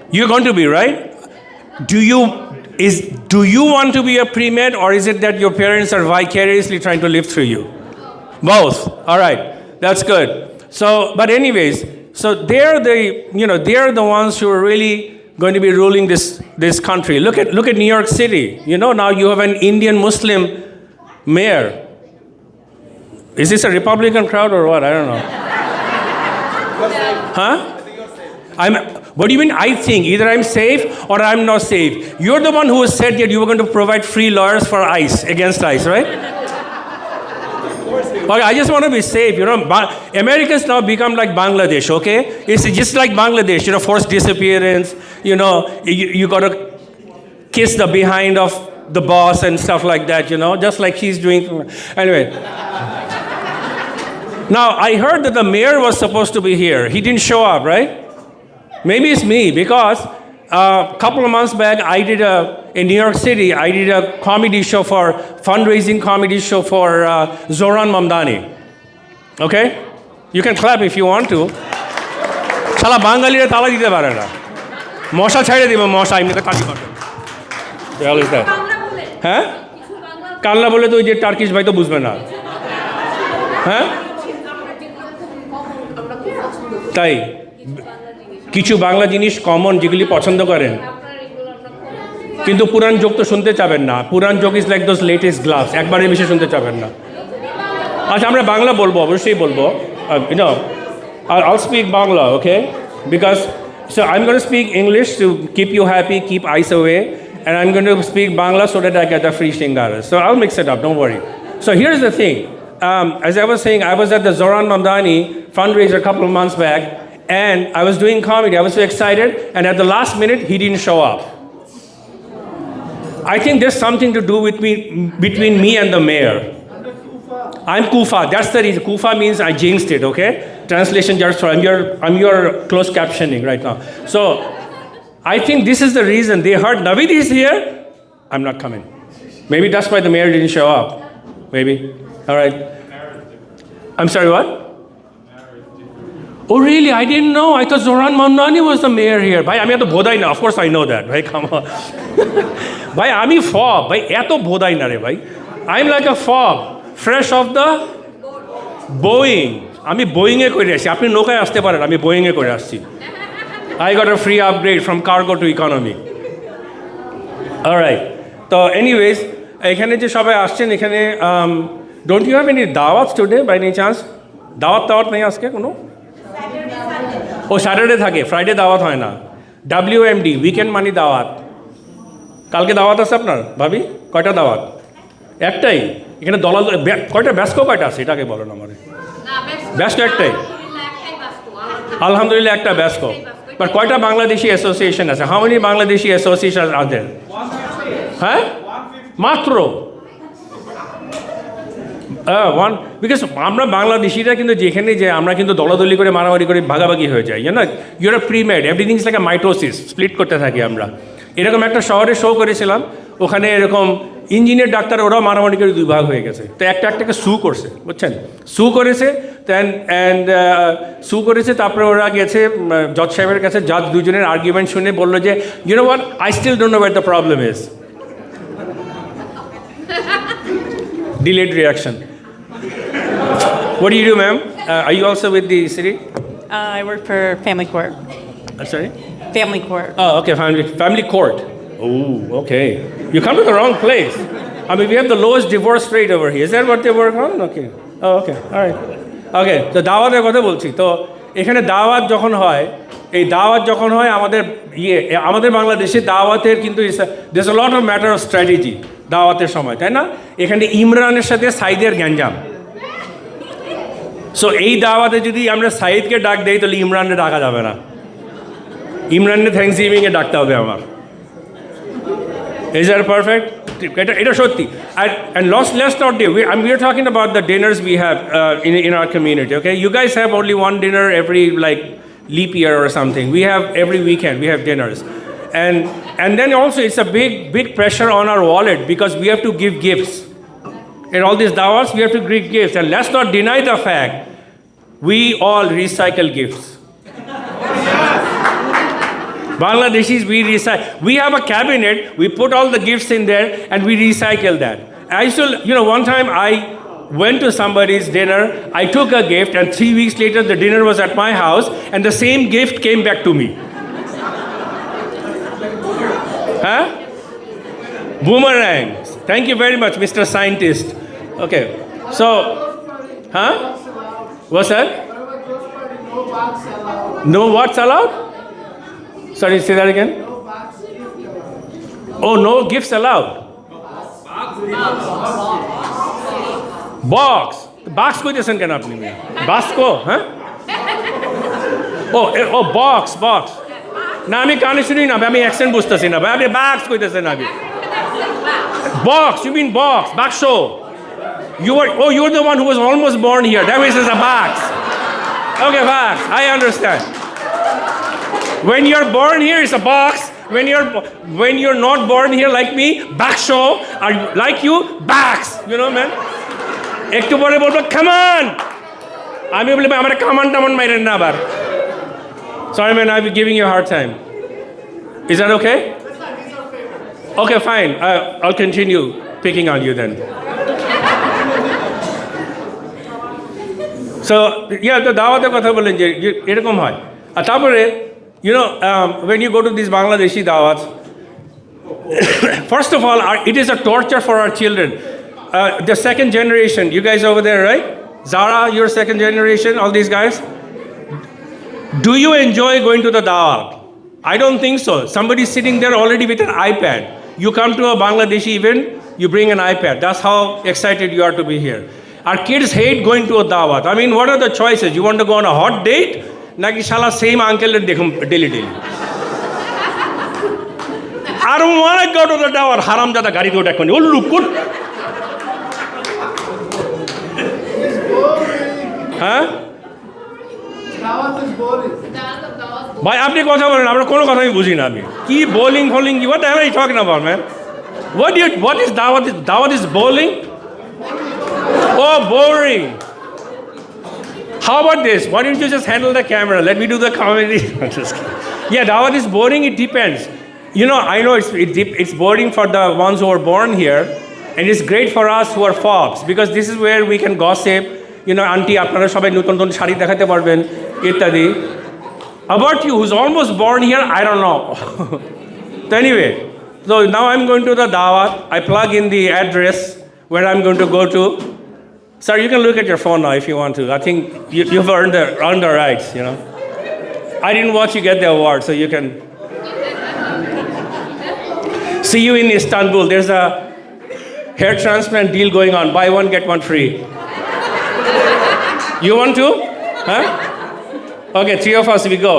I: You're going to be, right? Do you want to be a pre-med, or is it that your parents are vicariously trying to live through you? Both. All right. That's good. So, but anyways, so they're the ones who are really going to be ruling this country. Look at New York City. Now you have an Indian Muslim mayor. Is this a Republican crowd or what? I don't know. Huh? What do you mean I think? Either I'm safe or I'm not safe. You're the one who said that you were going to provide free lawyers for ICE, against ICE, right? Okay, I just want to be safe. America's now become like Bangladesh, okay? It's just like Bangladesh, forced disappearance, you got to kiss the behind of the boss and stuff like that, just like he's doing. Anyway. Now, I heard that the mayor was supposed to be here. He didn't show up, right? Maybe it's me, because a couple of months back, in New York City, I did a fundraising comedy show for Zoran Mamdani. Okay? You can clap if you want to. Shala Bangalira tala dite pare na. মশা ছেড়ে দিব, মশা এমনিতে কাটি করবে। হ্যাঁ, কান্না বলে তো ওই যে টার্কিশ ভাই তো বুঝবে না। হ্যাঁ, তাই কিছু বাংলা জিনিস কমন যেগুলি পছন্দ করেন, কিন্তু পুরান যোগ তো শুনতে চাবেন না। পুরান যোগ is like those latest gloves, একবারের বেশি শুনতে চাবেন না। আচ্ছা, আমরা বাংলা বলবো, অবশ্যই বলবো। I'll speak Bangla, okay? Because so I'm going to speak English to keep you happy, keep ice away, and I'm going to speak Bangla so that I get the free shingaras. So I'll mix it up, don't worry. So here's the thing. As I was saying, I was at the Zoran Mamdani fundraiser a couple of months back, and I was doing comedy. I was so excited, and at the last minute, he didn't show up. I think there's something to do with me, between me and the mayor. I'm Kufa. That's the reason. Kufa means I jinxed it, okay? Translation just for I'm your closed captioning right now. So I think this is the reason. They heard Navid is here. I'm not coming. Maybe that's why the mayor didn't show up. Maybe. All right. I'm sorry, what? Oh, really? I didn't know. I thought Zoran Mamdani was the mayor here. Bhai, I'm at the Bodai now. Of course I know that. Bhai, come on. Bhai, I'm a fob. Bhai, eto Bodai na re, bhai. I'm like a fob. Fresh off the Boeing. আমি বোয়িংয়ে করে আসছি, আপনি নৌকায় আসতে পারেন, আমি বোয়িংয়ে করে আসছি। I got a free upgrade from cargo to economy. Alright. তো এনিওয়েজ, এখানে যে সবাই আসছেন, এখানে ডোন্ট ইউ হ্যাভ এনি দাওয়াত টুডে বাই এনি চান্স? দাওয়াত নেই আজকে কোনো? ও স্যাটারডে থাকে, ফ্রাইডে দাওয়াত হয় না। WMD, উইকেন্ড মানি দাওয়াত। কালকে দাওয়াত আছে আপনার ভাবি? কয়টা দাওয়াত? একটাই? এখানে দলাল কয়টা, ব্যাসকো কয়টা আছে এটাকে বলেন আমার। ব্যাসকো একটাই, আলহামদুলিল্লাহ একটা ব্যাসকো। বাট কয়টা বাংলাদেশি অ্যাসোসিয়েশন আছে? হাউ মেনি বাংলাদেশি অ্যাসোসিয়েশন আর দেন? হ্যাঁ, মাত্র ওয়ান। বিকজ আমরা বাংলাদেশিরা কিন্তু যেখানে যে আমরা কিন্তু দলাদলি করে মারামারি করে ভাগাভাগি হয়ে যাই, না your a premade, everything is like a mitosis, split করতে থাকি আমরা। এরকম একটা শহরে শো করেছিলাম, ওখানে এরকম ইঞ্জিনিয়ার ডাক্তার ওরাও মারামারি করে দুই ভাগ হয়ে গেছে। তো একটাকে সু করছে, বুঝছেন, সু করেছে, সু করেছে। তারপরে ওরা গেছে জজ সাহেবের কাছে, জজ দুজনের আর্গুমেন্ট শুনে বললো যে you know what, I still don't know what the problem is. Delayed reaction. What do you do, ma'am? Are you also with the city?
M: I work for Family Court.
I: Sorry?
M: Family Court.
I: Oh, okay, family court. Oh, okay. You come to the wrong place. I mean, we have the lowest divorce rate over here. Is that what they work on? Okay. Oh, okay. All right. Okay, তো দাওয়াতের কথা বলছি। তো এখানে দাওয়াত যখন হয়, এই দাওয়াত যখন হয় আমাদের বাংলাদেশে দাওয়াতের কিন্তু there's a lot of matter of strategy দাওয়াতের সময়, তাই না? এখানে ইমরানের সাথে সাইদের গ্যাঞ্জাম। সো এই দাওয়াতে যদি আমরা সাইদকে ডাক দেই, তাহলে ইমরানকে ডাকা যাবে না। ইমরানকে থ্যাংকস গিভিংয়ে ডাকতে হবে আমার। Is that perfect? এটা সত্যি। And let's not do. We are talking about the dinners we have in our community. Okay, you guys have only one dinner every like leap year or something. We have every weekend. We have dinners, and then also it's a big pressure on our wallet because we have to give gifts. In all these dawahs, we have to give gifts, and let's not deny the fact we all recycle gifts. Bangladeshis, we recycle. We have a cabinet, we put all the gifts in there and we recycle that. I still, one time I went to somebody's dinner, I took a gift and 3 weeks later the dinner was at my house and the same gift came back to me. Huh? Boomerang. Thank you very much, Mr. Scientist. Okay, so, huh? What's that? No what's allowed? Sorry, say that again. Oh, no gifts allowed. Box. Box ko jaisen kena apni mein. BASCO, huh? Oh, box. Na ami kane shuni na, ami accent bujhtechi na. Bhai apni box koitechen abi. Box, you mean box, baksho. You're the one who was almost born here. That means it's a box. Okay, box. I understand. When you're born here, it's a box. When you're not born here like me, baksho, or like you, box. You know, man. Ektu pore bolbo, come on. Ami bolbo, amar kaman tamon mairen na abar. Sorry, man, I'll be giving you a hard time. Is that okay? Okay, fine. I'll continue picking on you then. So, yeah, the দাওয়াতের কথা বলেন যে এরকম হয় আর তারপরে when you go to these Bangladeshi dawats, first of all, it is a torture for our children. The second generation, you guys over there, right? Zara, you're second generation, all these guys. Do you enjoy going to the dawat? I don't think so. Somebody's sitting there already with an iPad. You come to a Bangladeshi event, you bring an iPad. That's how excited you are to be here. Our kids hate going to a dawat. I mean, what are the choices? You want to go on a hot date? Naki shala same uncle daily. I don't want to go to the dawat. Haram jada gari to dekoni. Oh, look good. Huh? ভাই আপনি কথা বলেন আমরা কোনো কথাই বুঝি না আমি কি বোলিং ফলিং কি what am I talking about man what is dawat is bowling oh boring how about this why don't you just handle the camera let me do the comedy yeah dawat is boring it depends I know it's boring for the ones who are born here and it's great for us who are fobs because this is where we can gossip auntie আপনারা সবাই নতুন নতুন শাড়ি দেখাতে পারবেন ইত্যাদি about you who's almost born here I don't know so anyway so now I'm going to the dawat I plug in the address where I'm going to go to sir you can look at your phone now if you want to I think you've earned the rights I didn't watch you get the award so you can see you in Istanbul there's a hair transplant deal going on buy one get one free you want to huh okay 3 of us we go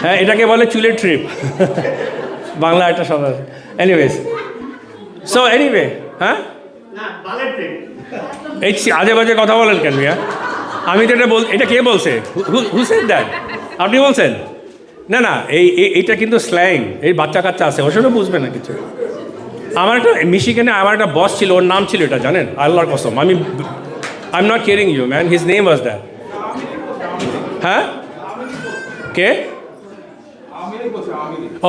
I: হ্যাঁ এটাকে বলে চুলের trip Bangla একটা শব্দ আছে anyways so anyway হ্যাঁ না বালের ট্রিপ এই আজে বাজে কথা বলেন কেন মিয়া আমি তো এটা কে বলছে who said that আপনি বলছেন না এইটা কিন্তু স্ল্যাং এই বাচ্চা কাচ্চা আছে ওসব বুঝবে না কিছু আমার একটা মিশিগানে আমার একটা বস ছিল ওর নাম ছিল এটা জানেন আল্লাহর কসম I'm not kidding you man his name was that হ্যাঁ কে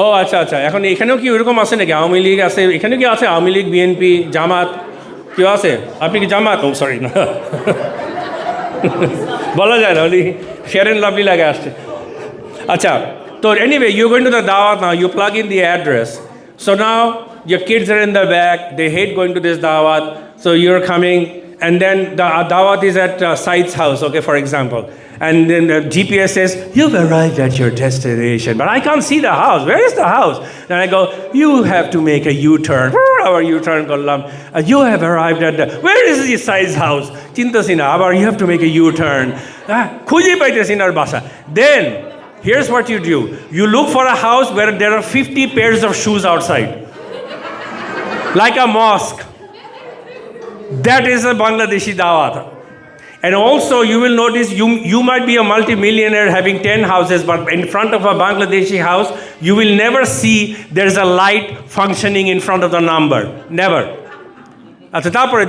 I: ও আচ্ছা এখন এখানেও কি ওরকম আছে নাকি আওয়ামী লীগ আছে এখানে কি আছে আওয়ামী লীগ বিএনপি জামাত কেউ আছে আপনি কি জামাত ও সরি না বলা যায় না ওই ফেয়ার অ্যান্ড লাভলি লাগে আসছে আচ্ছা তো anyway you going to the দাওয়াত now you plug in the address so now your kids are in the back they hate going to this dawat so you're coming and then the dawat is at Said's house okay for example and then the GPS says you've arrived at your destination but I can't see the house where is the house then I go you have to make a U-turn our U-turn kollam you have arrived at the where is the Said's house chintasi na abar you have to make a U-turn khuje paitesi na basha then here's what you do you look for a house where there are 50 pairs of shoes outside like a mosque that is a Bangladeshi dawat and also you will notice you might be a multi-millionaire having 10 houses but in front of a Bangladeshi house you will never see there's a light functioning in front of the number never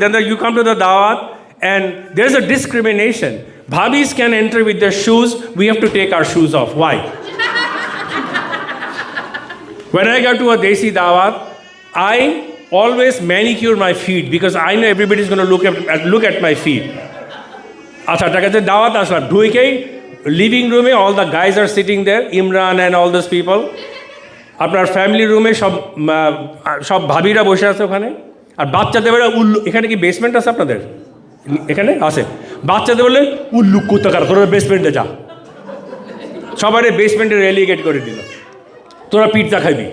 I: then you come to the dawat and there's a discrimination bhabis can enter with their shoes we have to take our shoes off why when I go to a desi dawat I always manicure my feet because I know everybody's going to look at my feet আচ্ছা টাকা যে দাওয়াত আসলাম ঢুকেই living রুমে all the guys are sitting there Imran and all those people আপনার family রুমে সব ভাবিরা বসে আছে ওখানে আর বাচ্চাদের এখানে কি বেসমেন্ট আছে আপনাদের এখানে আছে বাচ্চাদের বলে উল্লু কোথাকার তোরা বেসমেন্টে যা সবাই বেসমেন্টে রেলিগেট করে দিল তোরা পিৎজা খাবি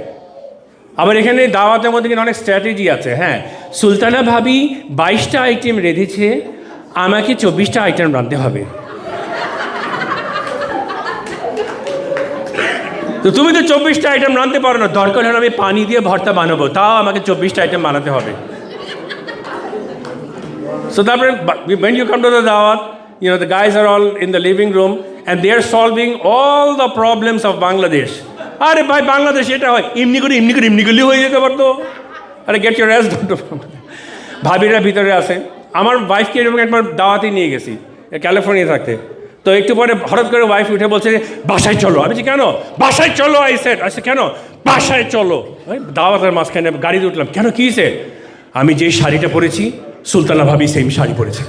I: আবার এখানে দাওয়াতের মধ্যে কিন্তু অনেক স্ট্র্যাটেজি আছে হ্যাঁ সুলতানা ভাবি 22টা আইটেম রেঁধেছে আমাকে 24টা আইটেম রাঁধতে হবে তো তুমি তো 24টা আইটেম রাঁধতে পারো না দরকার হলে আমি পানি দিয়ে ভর্তা বানাবো তাও আমাকে 24টা আইটেম বানাতে হবে so তারপরে when you come to the dawat the guys are all in the living room and they are solving all the problems of Bangladesh আরে ভাই বাংলাদেশ এটা হয় এমনি করে হয়ে যেতে পারতো আরে গেট ইউর অ্যাস ডন ভাবিরা ভিতরে আছে আমার ওয়াইফকে এরকম একবার দাওয়াতে নিয়ে গেছি ক্যালিফোর্নিয়া থাকতে তো একটু পরে হঠাৎ করে ওয়াইফ উঠে বলছে যে বাসায় চলো। আমি বলছি কেন? বাসায় চলো আইসে কেন বাসায় চলো? দাওয়াতের মাঝখানে গাড়িতে উঠলাম, কেন কী হয়েছে? আমি যে শাড়িটা পরেছি সুলতানা ভাবি সেম শাড়ি পরেছে।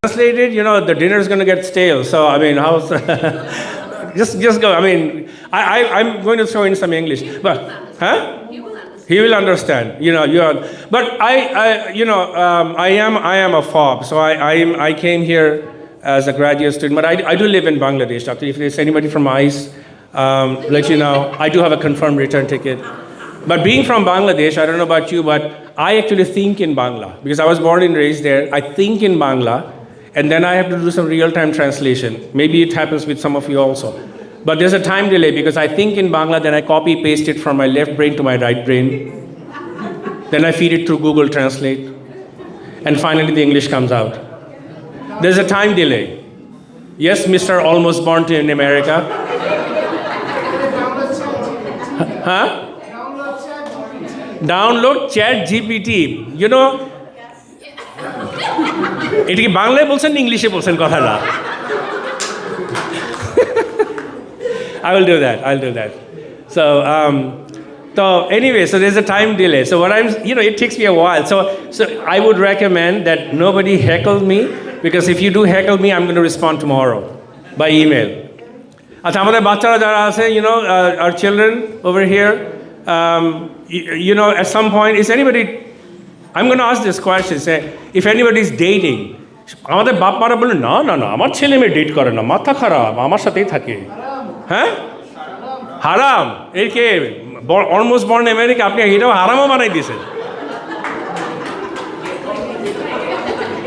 I: Translated, the dinner is going to get stale. So I mean, how's just go. I mean, I'm going to throw in some English, but he will understand. You are. But I am a fob. So I came here as a graduate student, but I do live in Bangladesh. If there's anybody from ICE, let you know, I do have a confirmed return ticket. But being from Bangladesh, I don't know about you, but I actually think in Bangla because I was born and raised there. I think in Bangla, and then I have to do some real-time translation. Maybe it happens with some of you also. But there's a time delay because I think in Bangla, then I copy-paste it from my left brain to my right brain. Then I feed it through Google Translate. And finally, the English comes out. There's a time delay. Yes, Mr. Almost Born in America. Huh? Download Chat GPT. এটা কি বাংলায় বলছেন না ইংলিশে বলছেন কথাটা? I'll do that. So anyway, so there's a time delay. So what it takes me a while. So I would recommend that nobody heckle me because if you do heckle me, I'm going to respond tomorrow by email. আচ্ছা, আমাদের বাচ্চারা যারা আছে, our children over here, at some point, is anybody? I'm going to ask this question. Say, if anybody is dating, আমাদের বাপ মারা বলে না আমার ছেলে মেয়ে ডেট করে না, মাথা খারাপ, আমার সাথেই থাকে। হ্যাঁ, হারাম। এর কে অলমোস্ট বর্ন আমেরিকা, আপনি এটাও হারামও বানাই দিয়েছেন।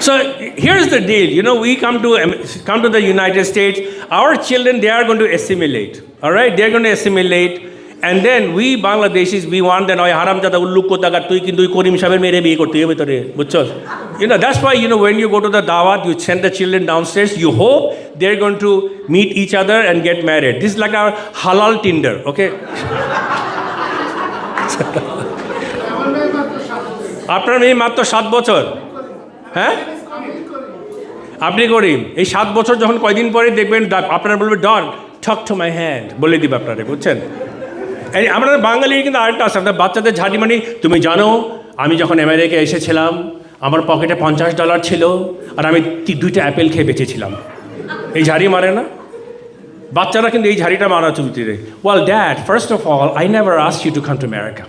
I: So here's the deal. We come to the United States. Our children, they are going to assimilate. All right, they're going to assimilate. And then we Bangladeshis, we want that haram jada ulluk kotaga tui kintu Karim saber mere biye korte hobe tore buchchos. That's why when you go to the dawat, you send the children downstairs, you hope they're going to meet each other and get married. This is like our halal Tinder, okay? আপনার মেয়ে মাত্র 7 বছর। হ্যাঁ, আপনি করিম এই 7 বছর যখন কয়দিন পরে দেখবেন আপনারা বলবে ডন ঠক টু মাই হ্যান্ড বলে দিবে আপনারা, বুঝছেন? আমরা বাঙালির কিন্তু আরেকটা আছে, আপনার বাচ্চাদের ঝাঁটি মানি। তুমি জানো আমি যখন আমেরিকায় এসেছিলাম আমার পকেটে $50 ছিল আর আমি 2টা অ্যাপেল খেয়ে বেঁচেছিলাম। এই ঝাড়ি মারে না বাচ্চারা, কিন্তু এই ঝাড়িটা মারা চলতি রে। Well, Dad, first of all, I never asked you to come to America.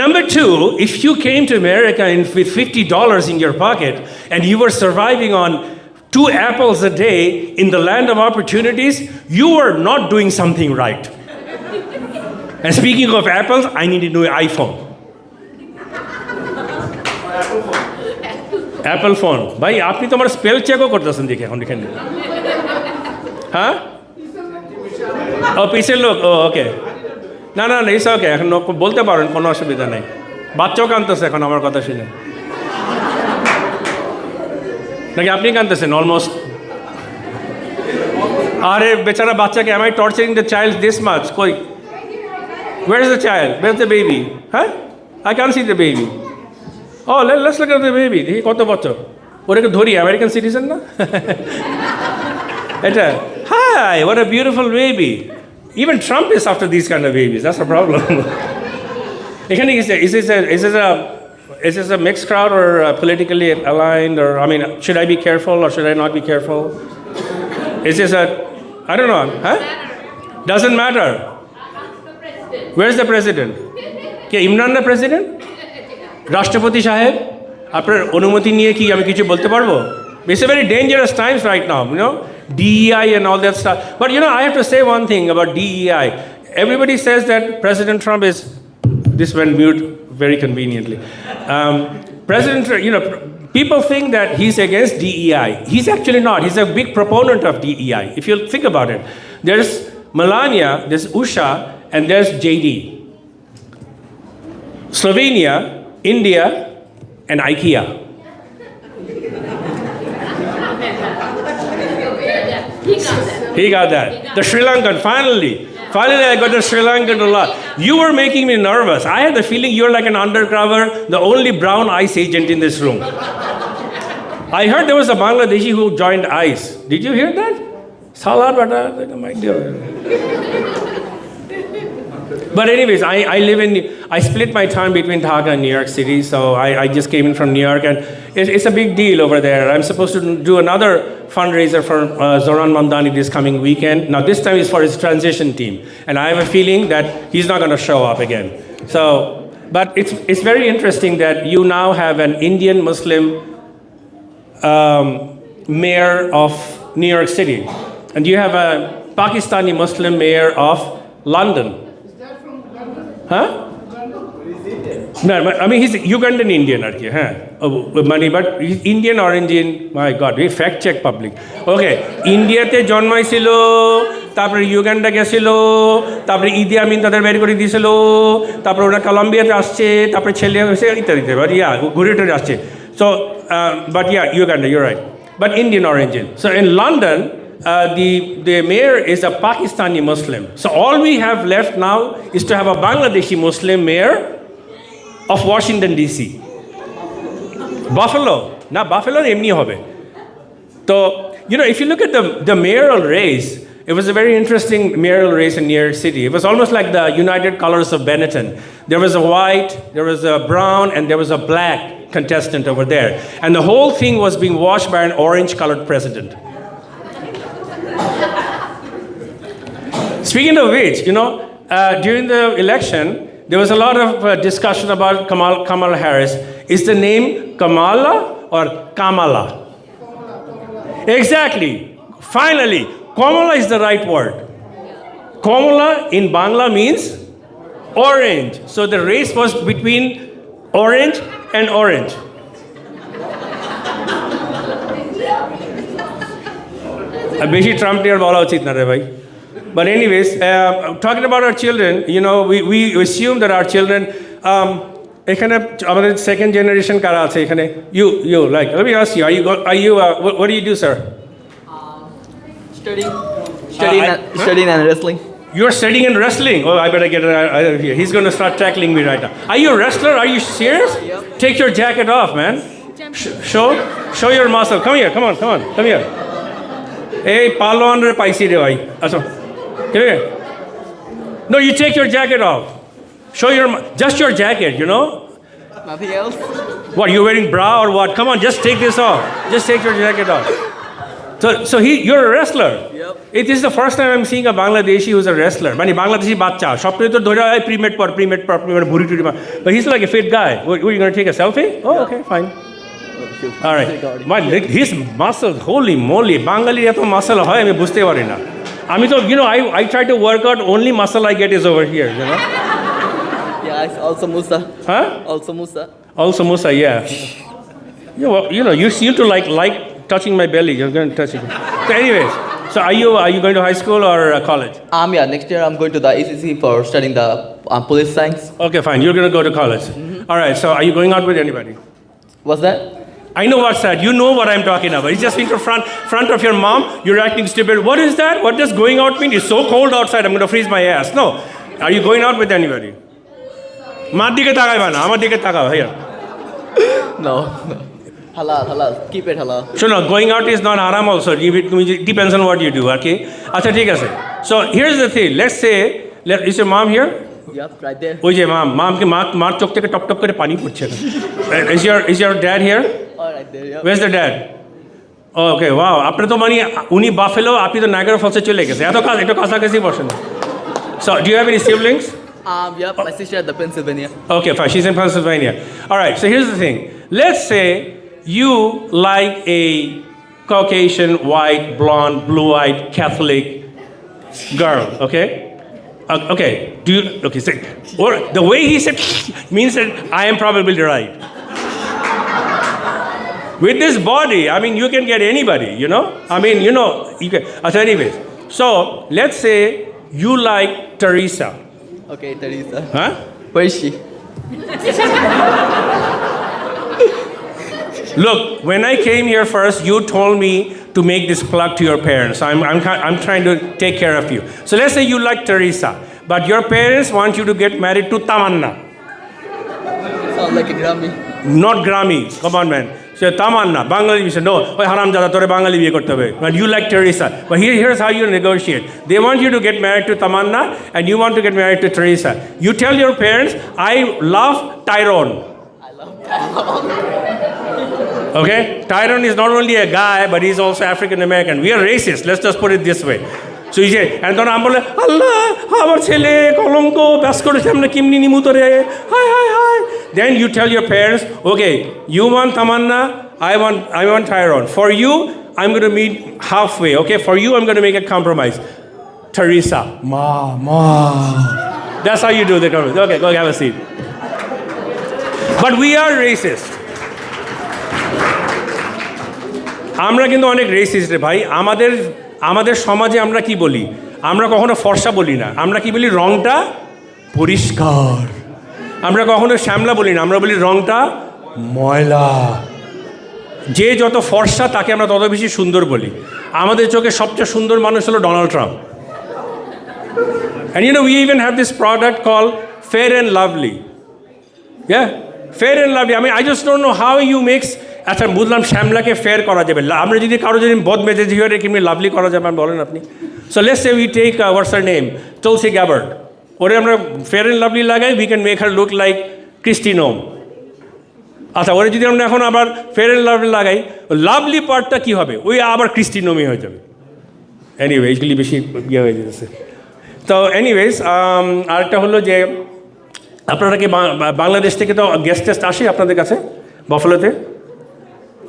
I: Number 2, if you came to America with $50 in your pocket and you were surviving on 2 apples a day in the land of opportunities, you are not doing something right. And speaking of apples, I need a new iPhone. Apple phone. Bhai, আপনি তো আমার spell চেকও করতেছেন দেখে এখন এখানে। হ্যাঁ, ও পিসের লোক, ও ওকে। না ইটস ওকে, এখন বলতে পারেন, কোনো অসুবিধা নেই। বাচ্চাও কাঁদতেছে এখন আমার কথা শুনে, নাকি আপনি কাঁদতেছেন অলমোস্ট? আরে বেচারা বাচ্চাকে, am I torturing the child this much? কই, where is the child? Where is the baby? Huh? I can't see the baby. Oh, let's look at the baby. দেখি কত বছর, ওটাকে ধরি, আমেরিকান সিটিজেন না এটা? Hi, what a beautiful baby. Even Trump is after these kind of babies. That's a problem. এখানে is this a mixed crowd or politically aligned, or should I be careful or should I not be careful? Is this I don't know, huh? Doesn't matter. Where's the president? কে ইমরান না president? রাষ্ট্রপতি সাহেব, আপনার অনুমতি নিয়ে কি আমি কিছু বলতে পারবো? It's a very dangerous times right now, DEI and all that stuff. But I have to say one thing about DEI. Everybody says that President Trump is, this went mute very conveniently. President, people think that he's against DEI. He's actually not. He's a big proponent of DEI. If you think about it, there's Melania, there's Usha, and there's JD. Slovenia, India, and IKEA. He got that. The Sri Lankan, Finally, I got the Sri Lankan to laugh. You were making me nervous. I had the feeling you're like an undercover, the only brown ICE agent in this room. I heard there was a Bangladeshi who joined ICE. Did you hear that? Salah bata, my dear. But anyways, I split my time between Dhaka and New York City, so I just came in from New York, and it's a big deal over there. I'm supposed to do another fundraiser for Zoran Mamdani this coming weekend. Now this time is for his transition team, and I have a feeling that he's not going to show up again. So, but it's very interesting that you now have an Indian Muslim mayor of New York City, and you have a Pakistani Muslim mayor of London. Huh? No, I mean he's Ugandan Indian, but he's Indian origin. My God, we fact check public. Okay, India te জন্মাইছিল, তারপরে Uganda গেছিল, তারপরে ইদি আমিন তাদের বের করে দিয়েছিল, তারপরে ওরা কলম্বিয়াতে আসছে, তারপরে ছেলে হয়েছে ইত্যাদি, বাট ইয়া ঘুরে টুরে আসছে. So, but yeah, Uganda, you're right. But Indian origin. So in London, the mayor is a Pakistani Muslim. So all we have left now is to have a Bangladeshi Muslim mayor of Washington DC. Buffalo. Now Buffalo emni hobe. So, you know, if you look at the mayoral race, it was a very interesting mayoral race in New York City. It was almost like the United Colors of Benetton. There was a white, there was a brown, and there was a black contestant over there. And the whole thing was being watched by an orange-colored president. Speaking of which, you know, during the election, there was a lot of discussion about Kamala Harris. Is the name Kamala or Kamala? Exactly. Finally, Kamala is the right word. Kamala in Bangla means orange. So the race was between orange and orange. বেশি Trump নিয়ে বলা উচিত না রে ভাই. But anyways, talking about our children, you know, we assume that our children, এখানে আমাদের second generation কারা আছে এখানে? You, like, let me ask you, what do you do, sir?
N: Studying and wrestling.
I: You're studying and wrestling? Oh, I better get it out of here. He's going to start tackling me right now. Are you a wrestler? Are you serious? Yep. Take your jacket off, man. Show your muscle. Come here, come here. Hey, Palwan re paisi re bhai. Aso. Come here. No, you take your jacket off. Show just your jacket, you know?
N: Nothing else.
I: What, you wearing bra or what? Come on, just take this off. Just take your jacket off. So you're a wrestler.
N: Yep.
I: It is the first time I'm seeing a Bangladeshi who's a wrestler. Mani Bangladeshi bacha. Shopre to dora pre-med bhuri turi. But he's like a fit guy. What, you going to take a selfie? Oh, okay, fine. All right. His muscles, holy moly, Bangali eto muscle hoy ami bujhte pari na. Ami to, you know, I try to work out, only muscle I get is over here, you know.
N: Yeah, also Musa.
I: Huh? Also Musa, yeah. You know, you seem to like touching my belly. You're going to touch it. So anyways, so are you going to high school or college?
N: Yeah, next year I'm going to the ACC for studying the police science.
I: Okay, fine. You're going to go to college. Mm-hmm. All right. So are you going out with anybody?
N: What's that?
I: I know what's that. You know what I'm talking about. It's just in front of your mom. You're acting stupid. What is that? What does going out mean? It's so cold outside. I'm going to freeze my ass. No. Are you going out with anybody? Mar dike takai bana. Amar dike takao here.
N: No. Halal. Keep it halal.
I: So no, going out is not haram also. It depends on what you do, okay? Acha, thik ase. So here's the thing. Let's say, is your mom here?
N: Yep, right there.
I: Oi je mom ke maar chok theke top kore pani purche. Is your dad here?
N: All right there, yep.
I: Where's the dad? Oh, okay, wow. Apne to mani uni Buffalo, api to Niagara Falls e chole gese. Eto kasakasi boshe na. So, do you have any siblings?
N: Yep, my sister at the Pennsylvania.
I: Okay, fine. She's in Pennsylvania. All right. So here's the thing. Let's say you like a Caucasian, white, blonde, blue-eyed Catholic girl. Okay. Okay. Say, or the way he said means that I am probably right. With this body, I mean, you can get anybody. You know. I mean, you know. You can. So anyways, so let's say you like Teresa.
N: Okay, Teresa.
I: Huh?
N: Where is she?
I: Look, when I came here first, you told me to make this plug to your parents. I'm trying to take care of you. So let's say you like Teresa, but your parents want you to get married to Tamanna.
N: Sound like a Grammy.
I: Not Grammy. Come on, man. So Tamanna, Bengali, we said, no, haram jada tore Bengali biye korte hobe. But you like Teresa. But here's how you negotiate. They want you to get married to Tamanna, and you want to get married to Teresa. You tell your parents, I love Tyrone. Okay? Tyrone is not only a guy, but he's also African American. We are racist. Let's just put it this way. So you say, and then I'm like, Allah, amar chele, kolonko, BASCO samne kimni nimutore. Hi. Then you tell your parents, okay, you want Tamanna, I want Tyrone. For you, I'm going to meet halfway. Okay? For you, I'm going to make a compromise. Teresa, ma. That's how you do the compromise. Okay, go have a seat. But we are racist. আমরা কিন্তু অনেক racist রে ভাই। আমাদের সমাজে আমরা কি বলি? আমরা কখনো ফর্সা বলি না, আমরা কি বলি? রংটা পরিষ্কার। আমরা কখনো শ্যামলা বলি না, আমরা বলি রংটা ময়লা। যে যত ফর্সা তাকে আমরা তত বেশি সুন্দর বলি। আমাদের চোখে সবচেয়ে সুন্দর মানুষ হলো Donald Trump. And you know, we even have this product called Fair and Lovely. Yeah, Fair and Lovely. I mean, I just don't know how you mix. আচ্ছা, বুঝলাম শ্যামলাকে ফেয়ার করা যাবে। আমরা যদি কারো যদি বদ মেজাজি হয়ে কেমনি লাভলি করা যাবে বলেন আপনি? So let's say we take what's her name, Tulsi Gabbard. ওরে আমরা ফেয়ার অ্যান্ড লাভলি লাগাই, we can make her look like Kristi Noem. আচ্ছা, ওরে যদি আমরা এখন আবার ফেয়ার অ্যান্ড লাভলি লাগাই, লাভলি পার্টটা কী হবে? ওই আবার ক্রিস্টি নোমই হয়ে যাবে। এনিওয়ে, এইগুলি বেশি ইয়ে হয়ে যেতেছে। তো এনিওয়েজ, আরেকটা হলো যে আপনারা কি বাংলাদেশ থেকে তো গেস্ট টেস্ট আসে আপনাদের কাছে বাফেলোতে?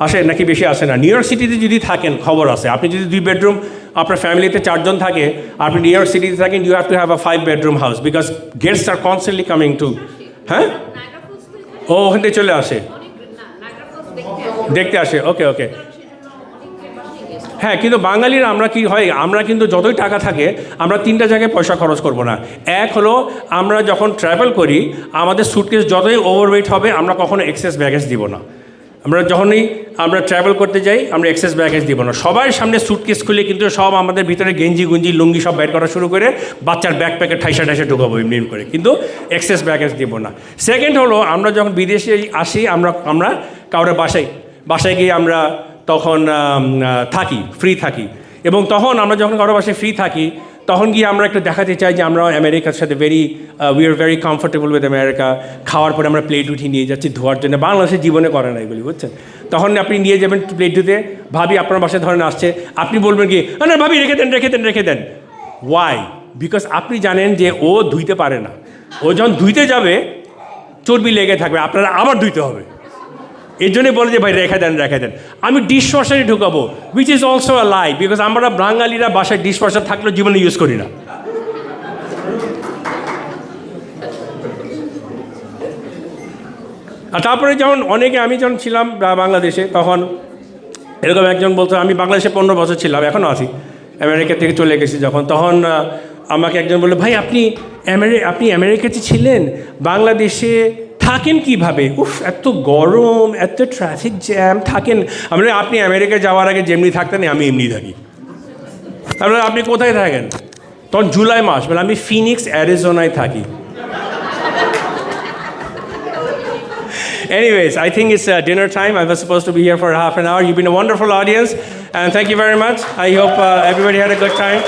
I: আসে নাকি বেশি আসে না? নিউ ইয়র্ক সিটিতে যদি থাকেন খবর আছে, আপনি যদি 2 বেডরুম, আপনার ফ্যামিলিতে 4 জন থাকে, আপনি নিউ ইয়র্ক সিটিতে থাকেন, you have to have a 5 bedroom house because guests are constantly coming to. হ্যাঁ, ও ওখান থেকে চলে আসে, দেখতে আসে। ওকে। হ্যাঁ, কিন্তু বাঙালিরা আমরা কি হয়, আমরা কিন্তু যতই টাকা থাকে আমরা 3টা জায়গায় পয়সা খরচ করব না। এক হলো, আমরা যখন ট্রাভেল করি আমাদের সুটকেস যতই ওভারওয়েট হবে আমরা কখনো এক্সেস ব্যাগেজ দিব না। আমরা ট্রাভেল করতে যাই, আমরা এক্সেস ব্যাগেজ দিব না। সবার সামনে সুটকেস খুলে কিন্তু সব আমাদের ভিতরে গেঞ্জি গুঞ্জি লুঙ্গি সব বের করা শুরু করে বাচ্চার ব্যাকপ্যাকে ঠাইসা ঢুকাবো এমনি করে, কিন্তু এক্সেস ব্যাগেজ দিব না। সেকেন্ড হলো, আমরা যখন বিদেশে আসি আমরা কাউরে বাসায় গিয়ে আমরা তখন ফ্রি থাকি, এবং তখন আমরা যখন কারো বাসায় ফ্রি থাকি তখন গিয়ে আমরা একটু দেখাতে চাই যে আমরা আমেরিকার সাথে we are very comfortable with America. খাওয়ার পরে আমরা প্লেট উঠিয়ে নিয়ে যাচ্ছি ধোয়ার জন্য। বাংলাদেশের জীবনে করে না এগুলি, বুঝছেন? তখন আপনি নিয়ে যাবেন প্লেট ধুতে, ভাবি আপনার বাসায় ধরেন আসছে, আপনি বলবেন কি, না ভাবি রেখে দেন। ওয়াই? বিকজ আপনি জানেন যে ও ধুইতে পারে না, ও যখন ধুইতে যাবে চর্বি লেগে থাকবে, আপনারা আবার ধুইতে হবে। এর জন্যে বলে যে ভাই রেখে দেন। আমি ডিশ ওয়াশারে ঢুকাবো, which is also a lie, because আমরা বাঙালিরা বাসায় ডিশ ওয়াশার থাকলেও জীবনে ইউজ করি না। আর তারপরে যেমন আমি যখন ছিলাম বাংলাদেশে, তখন এরকম একজন বলতো, আমি বাংলাদেশে 15 বছর ছিলাম, এখনও আছি, আমেরিকা থেকে চলে গেছি যখন, তখন আমাকে একজন বললো, ভাই আপনি আমেরিকাতে ছিলেন, বাংলাদেশে থাকেন কিভাবে? এত গরম, এত ট্রাফিক জ্যাম, থাকেন? আমরা আপনি আমেরিকা যাওয়ার আগে যেমনি থাকতেন আমি এমনি থাকি। তাহলে আপনি কোথায় থাকেন? তখন জুলাই মাস, বলে আমি ফিনিক্স অ্যারিজোনায় থাকি। Anyways, I think it's dinner time. I was supposed to be here for half an hour. You've been a wonderful audience, and thank you very much. I hope everybody had a good time.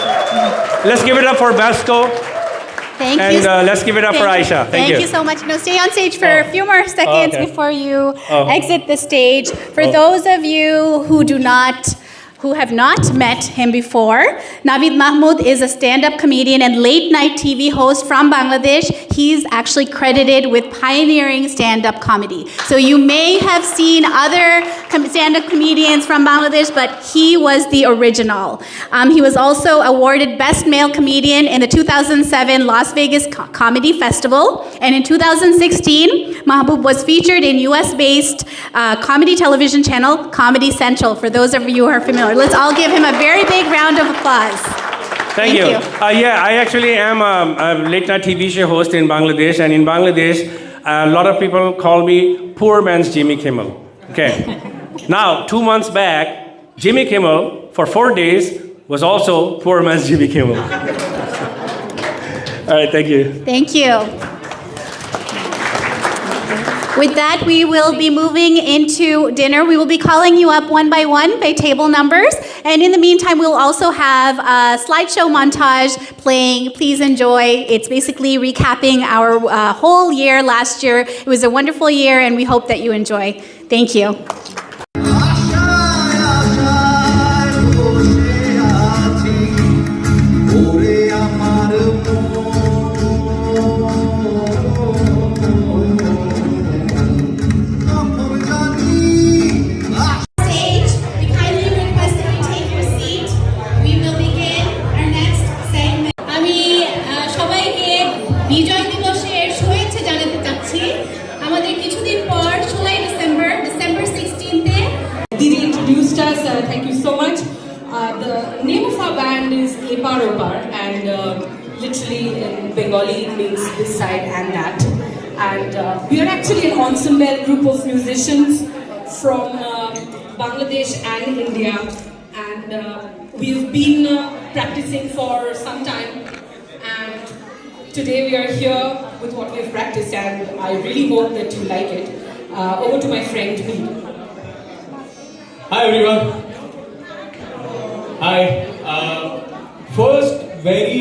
I: Let's give it up for BASCO.
H: Thank you.
I: And let's give it up for Aisha.
H: Thank you so much. No, stay on stage for a few more seconds before you exit the stage. For those of you who have not met him before, Naveed Mahmood is a stand-up comedian and late-night TV host from Bangladesh. He's actually credited with pioneering stand-up comedy. So you may have seen other stand-up comedians from Bangladesh, but he was the original. He was also awarded Best Male Comedian in the 2007 Las Vegas Comedy Festival. And in 2016, Mahbub was featured in US-based comedy television channel Comedy Central, for those of you who are familiar. Let's all give him a very big round of applause.
I: Thank you. I actually am a late-night TV show host in Bangladesh, and in Bangladesh, a lot of people call me poor man's Jimmy Kimmel. Okay. Now, 2 months back, Jimmy Kimmel, for 4 days, was also poor man's Jimmy Kimmel. All right, thank you.
H: Thank you. With that, we will be moving into dinner. We will be calling you up one by table numbers. And in the meantime, we'll also have a slideshow montage playing. Please enjoy. It's basically recapping our whole year last year. It was a wonderful year, and we hope that you enjoy. Thank you.
O: বিজয় দিবসের শুভেচ্ছা জানাতে চাচ্ছি আমাদের কিছুদিন পর 16 December 16th
P: Didi introduced us. Thank you so much. The name of our band is Epar Opar, and literally in Bengali it means this side and that. And we are actually an ensemble group of musicians from Bangladesh and India, and we've been practicing for some time. And today we are here with what we've practiced, and I really hope that you like it. Over to my friend Meet.
Q: Hi everyone. Hi. First, very